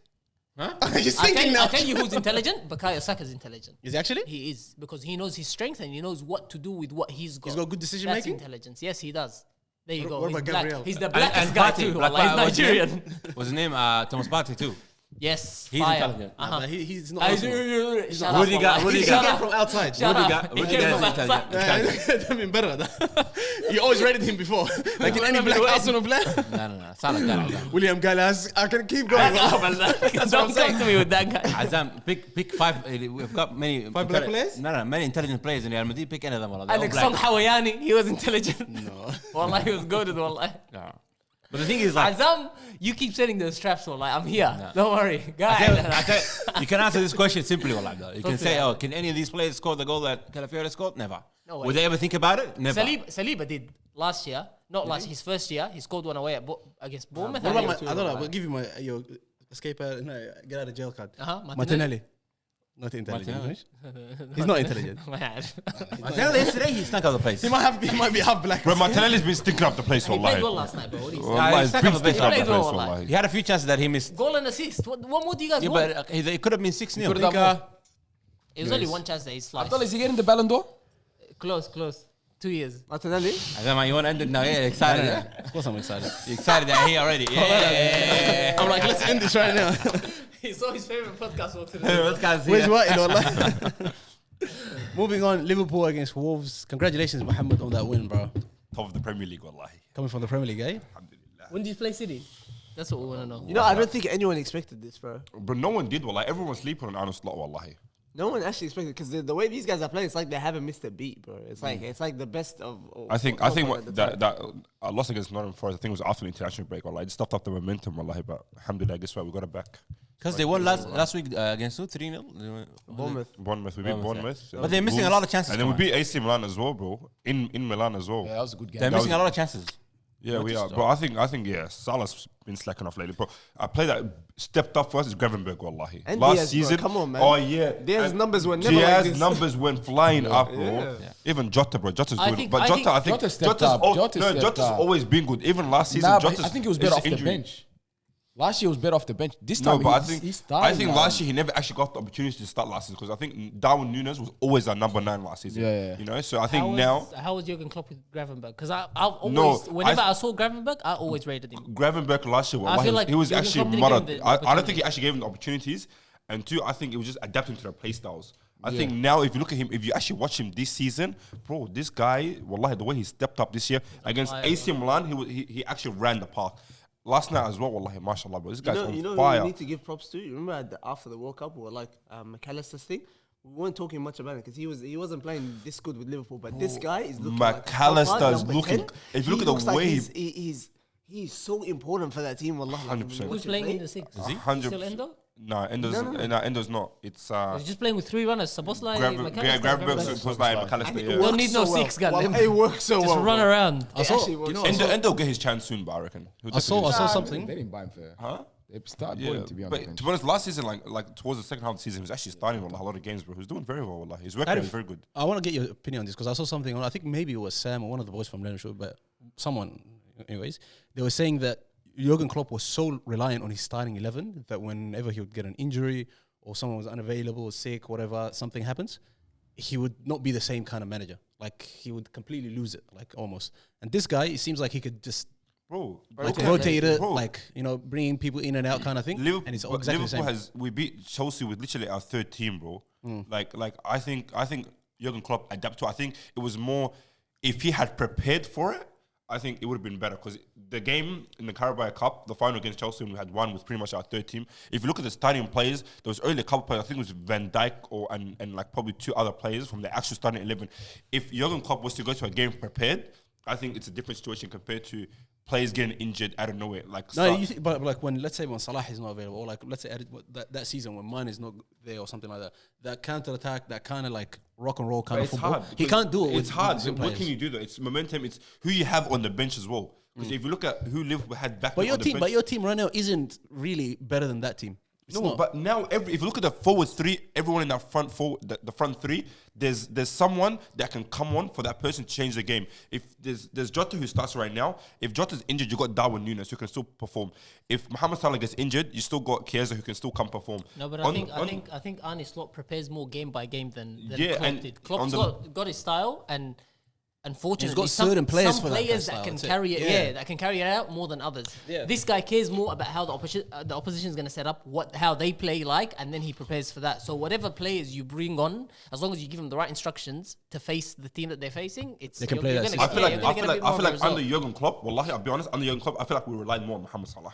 Huh? He's I thinking now. tell you who's intelligent. Bukayo Saka's intelligent. Is he actually? He is, because he knows his strength and he knows what to do with what he's got. He's got good decision That's making? intelligence. Yes, he does. There you What- go. what He's about black. Gabriel? He's the blackest And guy Partey, too. Black Wallah, Partey, he's Nigerian. What's his name? Thomas Partey too. Yes, He's fire. intelligent. But he's not. I Arsenal. do. Shut up, Rudiger- wallah. Rudiger He Shut came up. from outside. Shut up. Rudiger- He Rudiger came is from intelligent. outside. I mean, better. You always rated him before. Like in any black Arsenal player. No. Salah, Salah. William Gallas. I can keep going. Don't come to me with that guy. Azam, pick 5. We've got many. Five black players? No, many intelligent players in Real Madrid. Pick any of them. Wallah. They're all Alexander black. Hawayani, he was intelligent. No. Wallah, he was goated, wallah. No. But the thing is, like, Azam, you keep setting those traps, wallah. I'm here. No. Don't worry. I Guy. tell you, you can answer this question simply, wallah. You can say, yeah. oh, can any of these players score the goal that Calafiori scored? Never. No way. Would they ever think about it? Never. Saliba did last year. Not last, his first year. He scored one away against Bournemouth. What about and my? I don't know. We'll give you my your escape. No, get out of jail card. Martinelli. Not intelligent. Martinelli? He's not intelligent. Man. I tell you, yesterday he snuck out the place. He might be half black. Bro, Martinelli's been sticking up the place, He played well wallahi. last night, bro. What do you say? Wallahi, he's stuck been up the sticking up place. the He played place, well, like. wallahi. He had a few chances that he missed. Goal and assist. What more do you guys Yeah, want? but it could have been 6-0. Could've done more. It was only one chance that he sliced. Abdullah, is he getting the Ballon d'Or? Close. 2 years. Martinelli. Azam, you want to end it now? Yeah, excited. Yeah? Of course, I'm excited. You're excited that he already. Yeah. I'm like, let's end this right now. He saw his favorite podcast walk to the This guy's Where's here. what? You know, Moving on, Liverpool against Wolves. Congratulations, Mohammed, on that win, bro. Top of the Premier League, wallahi. Coming from the Premier League, eh? Alhamdulillah. When did you play City? That's what we want to know. You know, I don't think anyone expected this, bro. But no one did, wallahi. Everyone was sleeping on Arne Slot, wallahi. No one actually expected because the way these guys are playing, it's like they haven't missed a beat, bro. It's like the best of. I think at the what time. that I lost against Nottingham Forest. I think it was after the international break. Wallahi, it stopped up the momentum, wallahi. But alhamdulillah, guess what? We got it back. Because they won last week against who? 3-0? Bournemouth. We beat Bournemouth. But they're missing a lot of chances. And then we come on. beat AC Milan as well, bro. In Milan as well. Yeah, that was a good game. They're missing a lot of chances. Yeah, we are. But I think yeah, Salah's been slacking off lately. But a player that stepped up for us is Gravenberch, wallahi. And Last Diaz, bro, season, come on, man. Oh yeah, Diaz's And numbers were never like Diaz's this. numbers went flying up, bro. Yeah. Even Jota, bro. Jota's I doing, think- but I Jota, I think Jota stepped Jota's up. Jota stepped Jota's up. always been good. Even last season, Nah, but Jota's I think he was better his off the injury. bench. Last year was better off the bench. This No, time but he's I starting think now. last year he never actually got the opportunity to start last season because I think Darwin Núñez was always our number 9 last season. Yeah. You know, so I think now How was Jurgen Klopp with Gravenberch? Because I always, No, whenever I- I saw Gravenberch, I always rated him. Gravenberch last year, I feel like he was Jurgen actually Klopp didn't murdered. give him the I don't opportunity. think he actually gave him the opportunities. And 2, I think it was just adapting to their play styles. I think now, if you look at him, if you actually watch him this season, bro, this guy, wallahi, the way he stepped up this year against fire, AC Milan, he actually ran the path. Last night as well, wallahi, mashallah, bro. This guy's You know on who fire. we need to give props to? You remember after the World Cup, we were like McAllister's thing. We weren't talking much about it because he wasn't playing this good with Liverpool. But this guy is looking McAllister's like number looking- 10. if you look He at the looks like way he's so important for that team. Wallahi, 100%. Who's playing in the 6? Is he? 100%. Still Endo? No, Endo's not. It's He's just playing with 3 runners. Sabosla, McAllister, Gravenberch was like McAllister. it Yeah. Don't need no 6 gun. Well, it works so Just well. run bro. around. I saw, actually works. you know, Endo will get his chance soon, but I reckon. He'll I saw definitely- They something. didn't buy him for. Huh? They started Yeah, bought him to be on the but bench. to be honest, last season, like towards the second half of the season, he was actually starting a lot of games, bro. He was doing very well. Wallah. His record is very good. I want to get your opinion on this because I saw something on, I think maybe it was Sam or one of the boys from Lennon Show, but someone, anyways, they were saying that Jurgen Klopp was so reliant on his starting 11 that whenever he would get an injury or someone was unavailable or sick, whatever, something happens, he would not be the same kind of manager. Like, he would completely lose it, like, almost. And this guy, it seems like he could just Bro, like rotate it, Bro. like, you know, bringing people in and out kind of thing. And it's all exactly the Liverpool same. we beat Chelsea with literally our 3rd team, bro. Mm. Like I think Jurgen Klopp adapted to. I think it was more if he had prepared for it. I think it would have been better because the game in the Carabao Cup, the final against Chelsea, we had won with pretty much our 3rd team. If you look at the starting players, there was only a couple players. I think it was Van Dijk and like probably 2 other players from the actual starting 11. If Jurgen Klopp was to go to a game prepared, I think it's a different situation compared to players getting injured out of nowhere. Like No, but like let's say when Salah is not available, or like let's say that season when Mane is not there or something like that, that counter attack, that kind of like rock and roll kind of football, he can't do it. It's hard. with What can you do though? It's momentum. It's who you have on the bench as well. Because if you look at who Liverpool had back, But your team right now isn't really better than that team. It's no, not. but now if you look at the forward three, everyone in that front four, the front three, there's someone that can come on for that person to change the game. If there's Jota who starts right now. If Jota's injured, you got Darwin Núñez who can still perform. If Mohamed Salah gets injured, you still got Chiesa who can still come perform. No, but I think Arne Slot prepares more game by game than Yeah, Klopp and did. Klopp's got his style, and unfortunately, He's got certain players some for that players style, that can that's it. carry it. Yeah. Yeah, that can carry it out more than others. Yeah. This guy cares more about how the opposition is going to set up, how they play like, and then he prepares for that. So whatever players you bring on, as long as you give them the right instructions to face the team that they're facing, They can play that system. I feel like under under Jurgen Klopp, wallahi, I'll be honest, under Jurgen Klopp, I feel like we relied more on Mohamed Salah.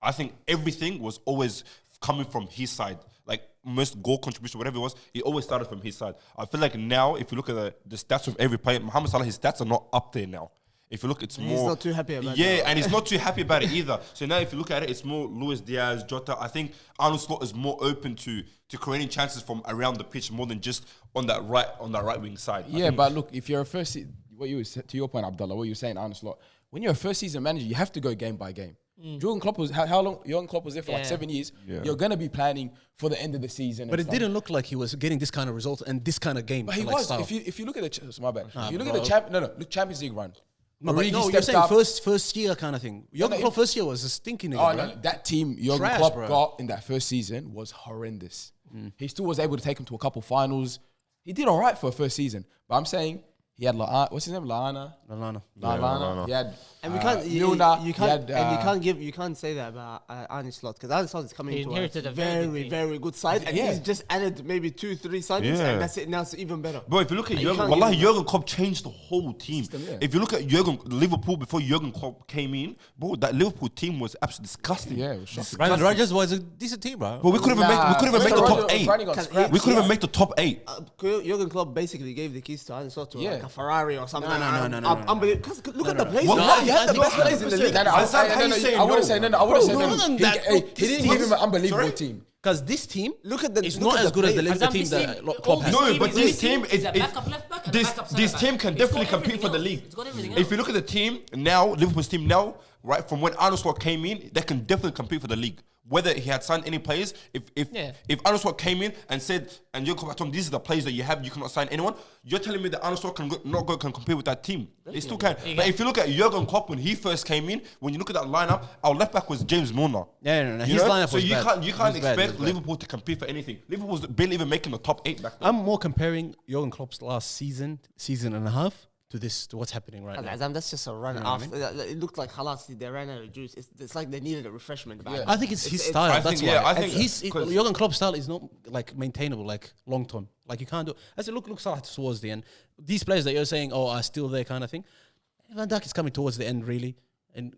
I think everything was always coming from his side. Like most goal contribution, whatever it was, it always started from his side. I feel like now, if you look at the stats of every player, Mohamed Salah, his stats are not up there now. If you look, it's more. He's not too happy about Yeah, that. and he's not too happy about it either. So now, if you look at it, it's more Luis Diaz, Jota. I think Arnold Slot is more open to creating chances from around the pitch more than just on that right wing side. Yeah, but look, if you're a to your point, Abdullah, what you were saying, Arne Slot, when you're a first season manager, you have to go game by game. Jurgen Klopp was how long? Jurgen Klopp was there for like 7 years. Yeah. You're gonna be planning for the end of the season. But it didn't look like he was getting this kind of result and this kind of game. But he like was. style. If you look at the my bad. If you look at the Champions League run. No, but Origi you're stepped saying up. first year kind of thing. Jurgen Klopp first year was a stinking nigga, Oh bro. no, that team Jurgen Trash, Klopp bro. got in that first season was horrendous. He still was able to take him to a couple finals. He did all right for a first season, but I'm saying he had what's his name, Lallana. He had And we can't, Milner. you can't, you can't say that about Arne Slot because Arne Slot is coming He to inherited a a very very, good very good side, and Yeah. he's just added maybe 2-3 signings, Yeah. and that's it. Now it's even better. Bro, if you look at You Jurgen, can't wallahi, give him Jurgen Klopp changed the whole team. yeah. If you look at Liverpool before Jurgen Klopp came in, bro, that Liverpool team was absolutely disgusting. Yeah, it was shocking. Brandon Rodgers was a decent team, bro. But we couldn't even make the top 8. We couldn't even make the top 8. Jurgen Klopp basically gave the keys to Arne Slot to Yeah. like a Ferrari or something. No. Because look at the players. Wallahi, He had the best players in the league. I wouldn't say no. than that, He didn't give him an unbelievable team. Because this team Look at the. is look not at as the good as the players. Liverpool team Example, that this team- Klopp all has. this No, but this team is a backup left back and a this backup this centre team back. can It's got definitely compete for the everything league. else. It's got everything If else. you look at the team now, Liverpool's team now, right from when Arnold Slot came in, they can definitely compete for the league. Whether he had signed any players, if Arnold Slot came in and said, and Jurgen Klopp told him, these are the players that you have, you cannot sign anyone. You're telling me that Arnold Slot can compete with that team? They still can. But if you look at Jurgen Klopp when he first came in, when you look at that lineup, our left back was James Milner. No. You His know? lineup So was you bad. can't It was bad, it expect was bad. Liverpool to compete for anything. Liverpool was barely even making the top 8 back then. I'm more comparing Jurgen Klopp's last season and a half, to what's happening right now. Azam, that's just a run know off. what I It looked like halas, they ran out of juice. It's like they needed a refreshment. But I think it's his it's- style. I That's think- why. yeah, I think Jurgen Klopp's style is not like maintainable, like long term. Like you can't do. I said, look Salah towards the end. These players that you're saying, are still there, kind of thing. Van Dijk is coming towards the end, really, and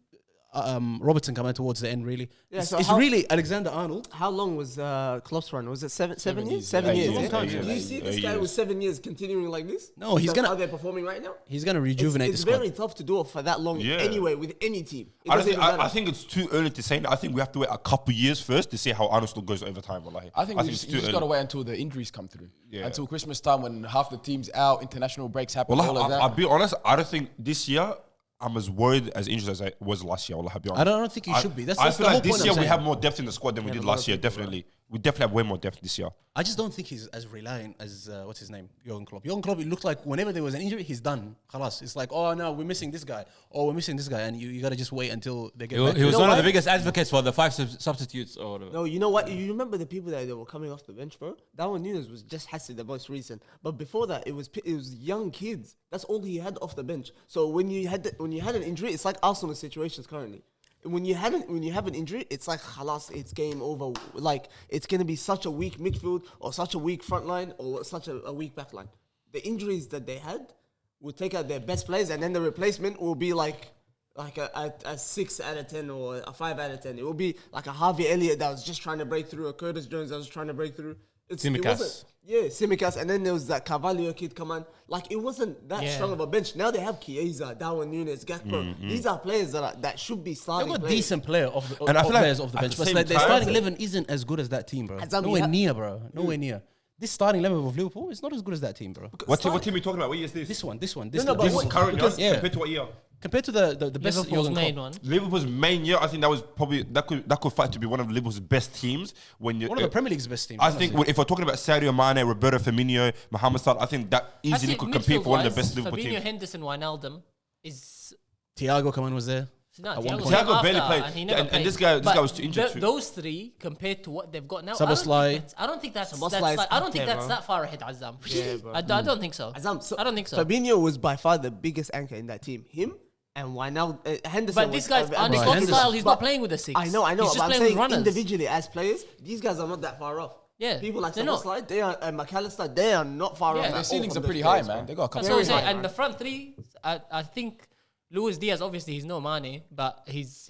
Robertson coming towards the end, really. Yeah, it's so it's how- really Alexander Arnold. How long was Klopp's run? Was it seven years? years. 7 Yeah, years. yeah, yeah? yeah, Do yeah, you see this yeah, guy years. with 7 years continuing like this? No, he's gonna- How they're performing right now? He's gonna rejuvenate It's the squad. very tough to do it for that long Yeah. anyway with any team. It I doesn't even matter. think it's too early to say that. I think we have to wait a couple years first to see how Arnold still goes over time. Wallahi. I think you it's just too got to early. wait until the injuries come through. Yeah. Until Christmas time when half the team's out, international breaks happen, all of Wallahi, that. I'll be honest. I don't think this year I'm as worried as injured as I was last year. Wallahi, I'll be honest. I don't think he should be. That's I the feel whole like this point year I'm we saying. have more depth in the squad than we did last year. Definitely, we definitely have way more depth this year. I just don't think he's as reliant as what's his name, Jurgen Klopp. Jurgen Klopp, it looked like whenever there was an injury, he's done. Khalas. It's like, oh no, we're missing this guy. Oh, we're missing this guy, and you gotta just wait until they get back. He was know one of the what? biggest advocates for the 5 substitutes or whatever. No, you know what? You remember the people that were coming off the bench, bro? Darwin Núñez was just Hassan, the most recent. But before that, it was young kids. That's all he had off the bench. So when you had an injury, it's like Arsenal situations currently. When you have an injury, it's like khalas, it's game over. Like it's gonna be such a weak midfield or such a weak front line or such a weak back line. The injuries that they had will take out their best players, and then the replacement will be like a 6 out of 10 or a 5 out of 10. It will be like a Harvey Elliott that was just trying to break through, a Curtis Jones that was trying to break through. It Tsimikas. wasn't. Yeah, Tsimikas, and then there was that Carvalho kid come on. Like, it wasn't that strong of a bench. Now they have Chiesa, Darwin Núñez, Gakpo. These are players that should be They've starting got players. decent player of the And I feel like players of the at bench, the but same like their time- starting 11 isn't as good as that team, bro. Azam, Nowhere you near, bro. Nowhere near. This starting 11 of Liverpool is not as good as that team, bro. What team are we talking about? What year is this? This one. No, This but this what- one. Current because- year? yeah. Compared to what year? Compared to the best Liverpool's Jurgen main Klopp. one. Liverpool's main year, I think that was probably that could fight to be one of Liverpool's best teams. When you, One of the Premier League's best teams. I think if we're talking about Sadio Mane, Roberto Firmino, Mohamed Salah, I think that easily could compete for one of the best Liverpool Fabinho, teams. Henderson, Wijnaldum is. Thiago Coman was there. No, At one Thiago point. came Thiago barely after, played. and he never And played. this guy But was too injured too. Those three compared to what they've got now, Szoboszlai. I don't think that's. Szoboszlai is I don't up think there, that's bro. that far ahead, Azam. Yeah, bro. I don't think so. Azam, I don't think so. Fabinho was by far the biggest anchor in that team. Him and Wijnaldum, Henderson. But this was- guy's Arne Right. Slot Henderson. style. He's But not playing with a six. I know, He's but just I'm playing with saying runners. individually as players, these guys are not that far off. Yeah, People like they're not. Szoboszlai, they are McAllister, they are not far Yeah, off. their at all ceilings from are pretty those high, players, man. bro. They got a couple. That's what I'm Very saying. high, And man. the front three, I think Luis Diaz. Obviously, he's no Mane, but he's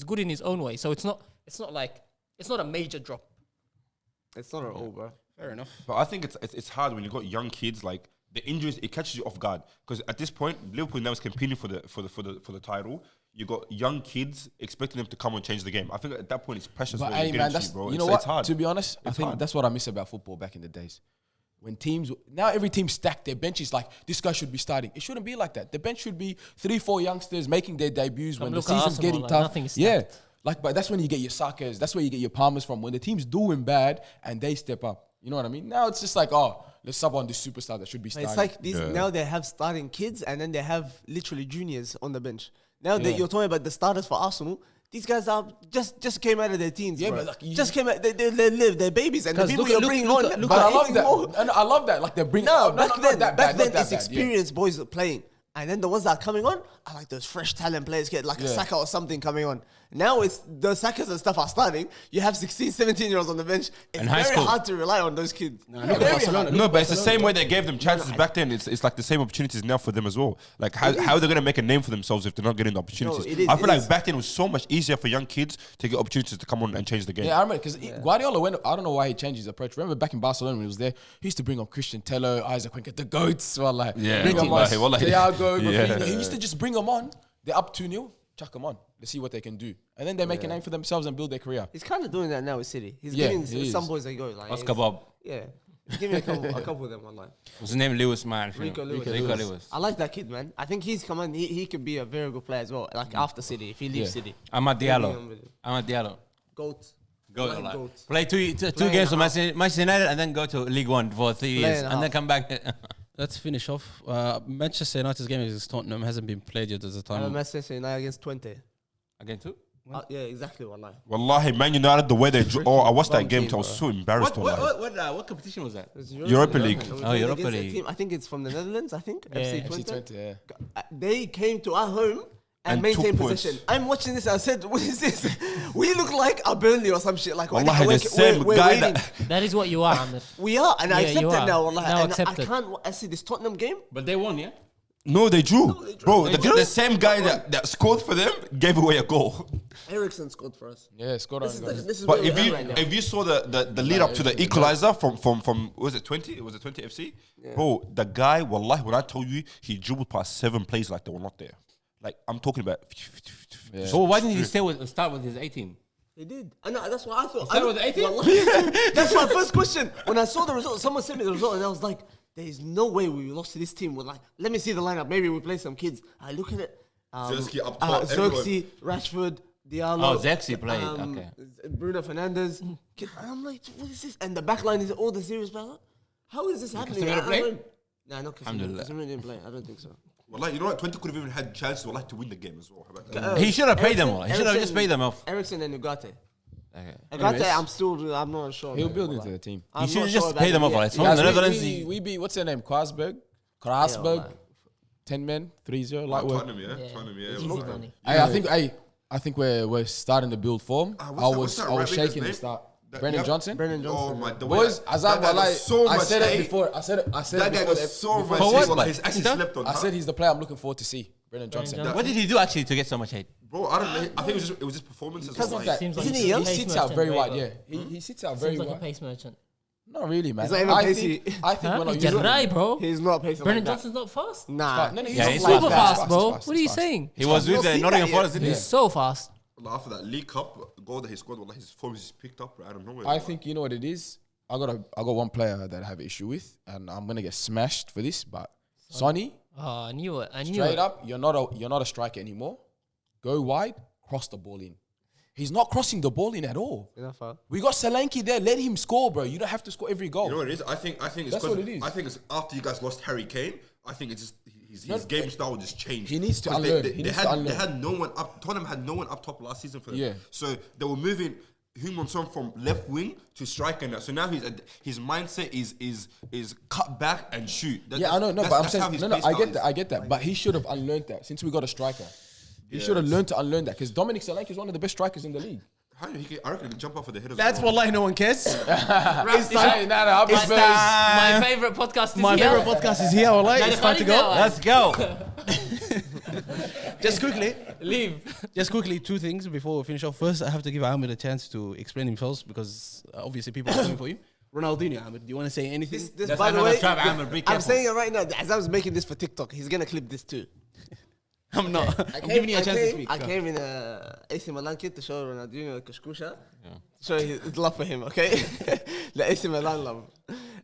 good in his own way. So it's not a major drop. It's not at all, bro. Fair enough. But I think it's hard when you got young kids like the injuries. It catches you off guard because at this point Liverpool now is competing for the title. You got young kids expecting them to come and change the game. I think at that point it's precious. But what hey, you're man, getting that's to, bro. you know It's what? hard. To be honest, I think hard. that's what I miss about football back in the days. When teams now every team stacked their benches like this guy should be starting. It shouldn't be like that. The bench should be 3-4 youngsters making their debuts when the look at season's Arsenal, getting like, tough. nothing is Yeah, stacked. like but that's when you get your Sakas. That's where you get your Palmers from. When the team's doing bad and they step up. You know what I mean? Now it's just like let's sub on this superstar that should be starting. It's like these now they have starting kids and then they have literally juniors on the bench. Now that you're talking about the starters for Arsenal, these guys are just came out of their teens. Yeah, bro. but like you- just came out. They live. They're babies, and the 'Cause people look you're at- bringing look on. at- look But are I love eating that. more. And I love that. Like they bring No, not back then, that back bad, then, not that it's bad, yeah. experienced boys are playing, and then the ones that are coming on are like those fresh talent players, get like a Yeah. Saka or something coming on. Now it's the Sakas and stuff are starting. You have 16, 17-year-olds on the bench. It's And high very school. hard to rely on those kids. look at Very Barcelona. hard. No, but it's the same way they gave them chances back then. It's like the same opportunities now for them as well. Like how are they going to make a name for themselves if they're not getting the opportunities? it is, I feel it like is. back then it was so much easier for young kids to get opportunities to come on and change the game. Yeah, I remember because Guardiola went. I don't know why he changed his approach. Remember back in Barcelona when he was there, he used to bring on Christian Tello, Isaac Winker, the goats. Well, like Yeah, bring them on. wallahi, wallahi. Thiago, Yeah. Rafinha. He used to just bring them on. They're up 2-0, chuck them on. Let's see what they can do, and then they make a name for themselves and build their career. He's kind of doing that now with City. He's Yeah, giving he some is. boys a go. Like, Oscar Bob. Yeah. He's giving a couple of them online. What's his name? Lewis, man. Rico Lewis. Rico Lewis. I like that kid, man. I think he's come on. He could be a very good player as well. Like after City, if he leaves Yeah. City. Ahmad Bring him Diallo. with him. Ahmad Diallo. Goat. Go Like like, goat. play two Play games for and a half. Manchester United and then go to League One for 3 Play years and a and then half. come back. Let's finish off. Manchester United's game against Tottenham hasn't been played yet at the time. Manchester United against 20. Again too? Yeah, exactly. Wallahi. Wallahi, Man United, the way they I watched that Bomb game. team, I was so embarrassed. What competition was that? It's Europa League. We Oh, played Europa against a League. team, I think it's from the Netherlands. I think Yeah, FC FC 20. 20, yeah. They came to our home and And maintained took points. possession. I'm watching this. I said, "What is this? We look like a Burnley or some shit." Like Wallahi, the same guy waiting. that- That is what you are, Aamir. We are, and I Yeah, accept you it are. now. Wallahi. Now And accept I it. can't. I see this Tottenham game. But they won, yeah? No, they drew. they drew. Bro, They the, drew? the same guy that scored for them gave away a goal. Ericsson scored for us. Yeah, scored on. This is But where if we're you at right now. if you saw the lead up to the equalizer from was it 20? It was 20 FC? Bro, the guy, wallahi, when I told you he dribbled past 7 plays like they were not there. Like I'm talking about. So why didn't he start with his 18? He did. I know. That's what I thought. that was 18? Wallahi. That's my first question. When I saw the result, someone sent me the result, and I was like, "There is no way we lost to this team." We're like, "Let me see the lineup. Maybe we play some kids." I look at it. Zirkzee up top, Zirkzee, Rashford, Diallo. Oh, Zirkzee played, okay. Bruno Fernandes. And I'm like, what is this? And the back line is all the serious players. How is this happening? Casemiro played? Nah, not Casemiro. Alhamdulillah. Casemiro didn't play. I don't think so. Wallahi, you know what? 20 could have even had chances wallahi, to win the game as well. How about that? He should have paid them all. He should have Eriksen- just paid them off. Ericsson and Ugarte. Okay. Ugarte, I'm not sure. He'll man, build wallahi. into the team. I'm He should not have just sure paid about them it off. yet. Like, it's from Guys, the Netherlands. we beat what's their name? Krasberg, wallahi. 10 men, 3-0. Like we're, Tottenham, yeah? Tottenham, yeah. Easy money. I think we're starting to build form. what's that I was right shaking winger's at the name? start. That- Brendan yep. Johnson. Brendan Johnson. Oh my, the way Boys, that Azam, guy got so I much said it hate. before. I said it That guy before got the- so before- much For hate. what, Wallahi, man? He's actually Done? slept on. I said he's the player I'm looking forward to see. Brendan Johnson. Johnson. What did he do actually to get so much hate? Bro, I don't know. I think it was just performances. Because of Like, that, Seems he like sits he's a out pace very merchant, wide. very Yeah, he sits out very Seems like a wide. pace merchant. Not really, man. He's not even pacey. I think we're not You're using right, bro. He's not pacing Brendan like that. Johnson's not fast. Nah. No, Yeah, he's Super fast. fast, bro. What are you saying? He was with seen Nottingham that Forest, didn't he? He's so fast. After that League Cup goal that he scored, his form is just picked up right out of nowhere. I think you know what it is. I got one player that I have issue with, and I'm gonna get smashed for this. But Sonny, Oh, I knew it. straight up, you're not a striker anymore. Go wide, cross the ball in. He's not crossing the ball in at all. Enough, huh? We got Solanke there. Let him score, bro. You don't have to score every goal. You know what it is? I think it's That's what it is. I think it's after you guys lost Harry Kane. I think it's just his game style just changed. He needs to 'Cause unlearn. They He needs to had unlearn. no one up. Tottenham had no one up top last season for them. Yeah. So they were moving Son from left wing to striker now. So now his mindset is cut back and shoot. I know, but I'm that's how saying his no, play I style get is. that, I get that. But he should have unlearned that since we got a striker. He should have learned to unlearn that because Dominic Solanke is one of the best strikers in the league. I reckon he can jump off of the head of That's wallahi no one cares. My favorite podcast is My here. favorite podcast is here, wallahi. It's time to go. Let's go. Just quickly, Leave. Just quickly, two things before we finish off. First, I have to give Aamir a chance to explain himself because obviously people are coming for you. Ronaldinho, Aamir, do you want to say anything? This That's by the another way, trap, Aamir, be I'm careful. saying it right now. Azam's making this for TikTok. He's gonna clip this too. I'm not. I'm giving you a chance to speak. I Go. came in a AC Milan kit to show Ronaldinho a kashkusha. Show his love for him, okay? The AC Milan love.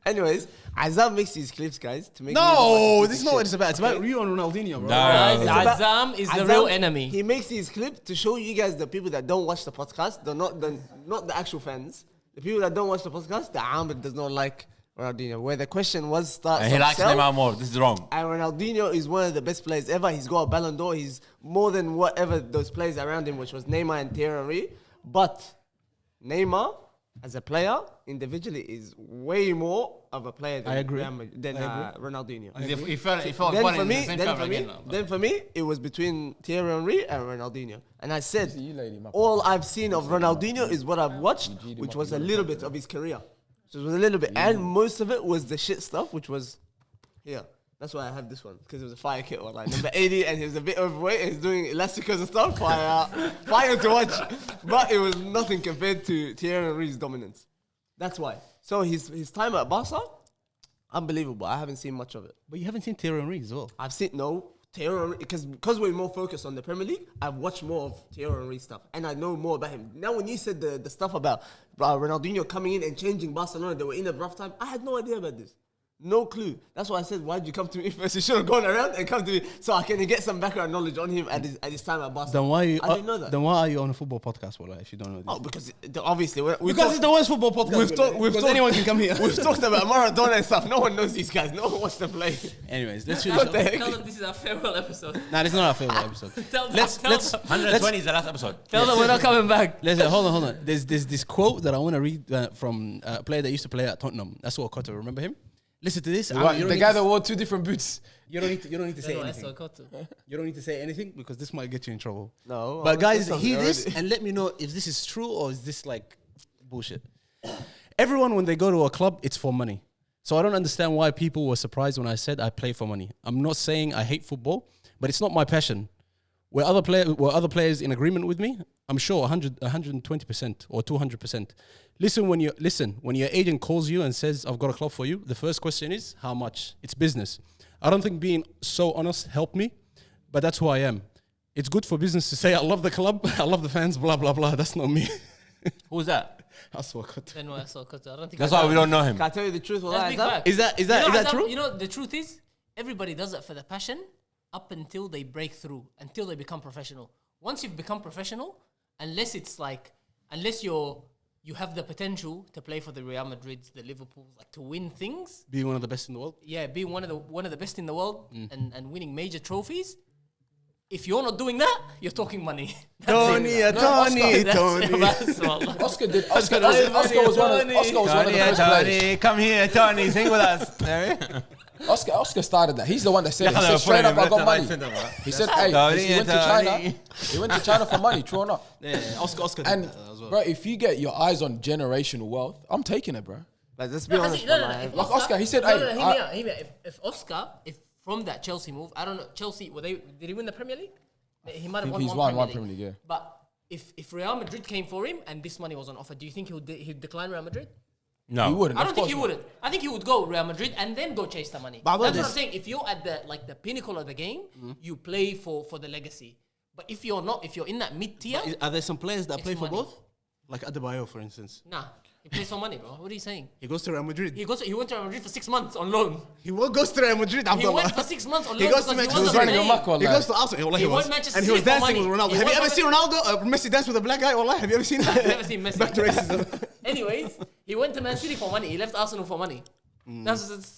Anyways, Azam makes these clips, guys, to make No, this is not what it's about. It's about you and Ronaldinho, bro. Guys, No. Azam is the real enemy. He makes these clips to show you guys, the people that don't watch the podcast, not the actual fans, the people that don't watch the podcast, that Aamir does not like Ronaldinho. Where the question was starts. And he likes Neymar more. This is wrong. And Ronaldinho is one of the best players ever. He's got a Ballon d'Or. He's more than whatever those players around him, which was Neymar and Thierry Henry. But Neymar, as a player, individually, is way more of a player than I agree. Ronaldinho. He felt Then funny for in the me, same then cover for me, again. now, but- then for me, it was between Thierry Henry and Ronaldinho. And I said, You lady, my all I've seen of Ronaldinho is what I've watched, which was a little bit of his career. So it was a little bit, and most of it was the shit stuff, which was here. That's why I have this one, because it was a fire kit one, like number 80, and he was a bit overweight, and he's doing elasticos and stuff. Fire to watch, but it was nothing compared to Thierry Henry's dominance. That's why. So his time at Barca, unbelievable. I haven't seen much of it. But you haven't seen Thierry Henry as well. I've seen Thierry Henry, because we're more focused on the Premier League. I've watched more of Thierry Henry stuff, and I know more about him. Now, when you said the stuff about Ronaldinho coming in and changing Barcelona, they were in a rough time. I had no idea about this. No clue. That's why I said, why'd you come to me first? You should have gone around and come to me so I can get some background knowledge on him at his time at Barcelona. Then why are you? I didn't know that. Then why are you on a football podcast, Wallah, if you don't know this? Oh, because obviously Because it's the worst football podcast. Because anyone can come here. We've talked about Maradona and stuff. No one knows these guys. No one wants to play. Anyways, let's finish. What the heck? Tell them this is our farewell episode. Nah, this is not our favorite episode. Tell them. Let's 120 is the last episode. Tell them we're not coming back. hold on. There's this quote that I want to read from a player that used to play at Tottenham. Assou-Ekotto. Remember him? Listen to this. The guy that wore two different boots. You don't need to say No, anything. Assou-Ekotto. You don't need to say anything because this might get you in trouble. No. But guys, something hear this already. and let me know if this is true or is this like bullshit. Everyone, when they go to a club, it's for money. So I don't understand why people were surprised when I said I play for money. I'm not saying I hate football, but it's not my passion. Were other players in agreement with me? I'm sure 120% or 200%. Listen, when your agent calls you and says, I've got a club for you, the first question is, how much? It's business. I don't think being so honest helped me, but that's who I am. It's good for business to say, I love the club, I love the fans, blah, blah, blah. That's not me. Who's that? Assou-Ekotto. Then why Assou-Ekotto? I don't think That's why we don't know him. Can I tell you the truth? That's big fact. Is that You know, is that Azam, true? You know, the truth is, everybody does it for the passion up until they break through, until they become professional. Once you've become professional, unless you have the potential to play for the Real Madrids, the Liverpools, like to win things. Being one of the best in the world. Yeah, being one of the best in the world and winning major trophies. If you're not doing that, you're talking money. Tony. Oscar Oscar was one of the first players. Come here, Tony, sing with us. Oscar started that. He's the one that said it. He said straight up, I got money. He said, hey, he went to China. He went to China for money, true or not? Yeah, Oscar And, did that as well. bro, if you get your eyes on generational wealth, I'm taking it, bro. Like, let's be honest. If Like Oscar, he said, hear hey, me out, hear me out. If Oscar, from that Chelsea move, I don't know, Chelsea, did he win the Premier League? He might have won he's one won Premier League. yeah. But if Real Madrid came for him and this money was on offer, do you think he'd decline Real Madrid? No. He wouldn't. I of don't think course he not. wouldn't. I think he would go Real Madrid and then go chase the money. But That's what this- I'm saying. If you're at the pinnacle of the game, you play for the legacy. But if you're not, if you're in that mid tier, Are there some players that It's play for money. both? Like Adebayo, for instance. nah, he plays for money, bro. What are you saying? He goes to Real Madrid. He went to Real Madrid for 6 months on loan. He goes to Real Madrid, He Abdullah. went for 6 months on He loan goes to because Manchester he City. wasn't Running playing. your He goes to Arsenal. Wallah, He he went was. Manchester And he was City for dancing with money. Ronaldo. He Have you went ever seen Ronaldo? Messi dance with a black guy? Wallah, have you ever seen that? I've never seen Messi. Back to racism. Anyways, he went to Man City for money. He left Arsenal for money.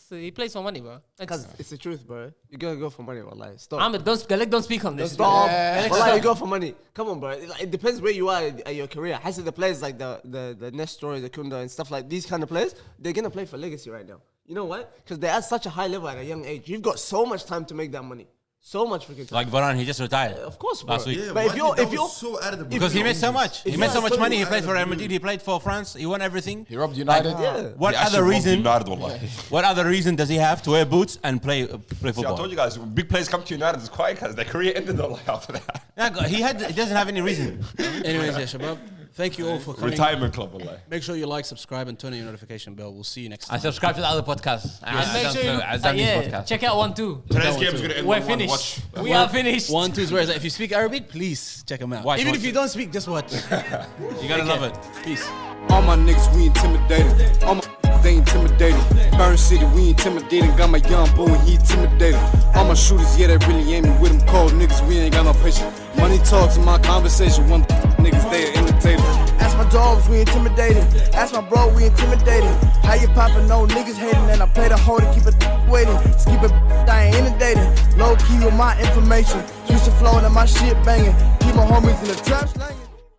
He plays for money, bro. Because it's the truth, bro. You gotta go for money, wallahi. Stop. Aamir, don't speak on this. Stop. Yeah. Wallahi, you go for money. Come on, bro. It depends where you are at your career. Has the players like the Nestor, the Kunda, and stuff like these kind of players, they're gonna play for legacy right now. You know what? Because they're at such a high level at a young age. You've got so much time to make that money. So much freaking time. Like Varane, he just retired. Of course, bro. Last week. Yeah, But if why you're so out of the blue? Because he made so much. He If made you're so much so money. He out played of for the Real blue. Madrid. He played for France. He won everything. He robbed United. yeah. What He actually other robbed reason? United, wallahi. What other reason does he have to wear boots and play See, I football? told you guys, big players come to United, it's quiet because their career ended like after that. Yeah, he doesn't have any reason. Anyways, yeah, Shabab. Thank you all for coming. Retirement club, wallahi. Make sure you like, subscribe, and turn on your notification bell. We'll see you next time. And subscribe to the other podcasts. And make sure you check out 1-2. Today's game is going to end We're 1-1. finished. Watch. We are finished. 1, 2 is where is that? If you speak Arabic, please check them out. Watch, Even watch if you it. don't speak, just watch. You gotta love it. Peace. All my niggas, we intimidated. All my they intimidated. Burn City, we intimidating. Got my young boy, he intimidated. All my shooters, yeah, they really aiming with them cold niggas. We ain't got no patience. Money talks in my conversation. One niggas, they are imitated. Ask my dogs, we intimidated. Ask my bro, we intimidated. How you poppin', no niggas hating. And I play the hoe to keep it waiting. Keep it, I ain't inundated. Low key with my information. Switch the flow and my shit banging. Keep my homies in the trap slanging.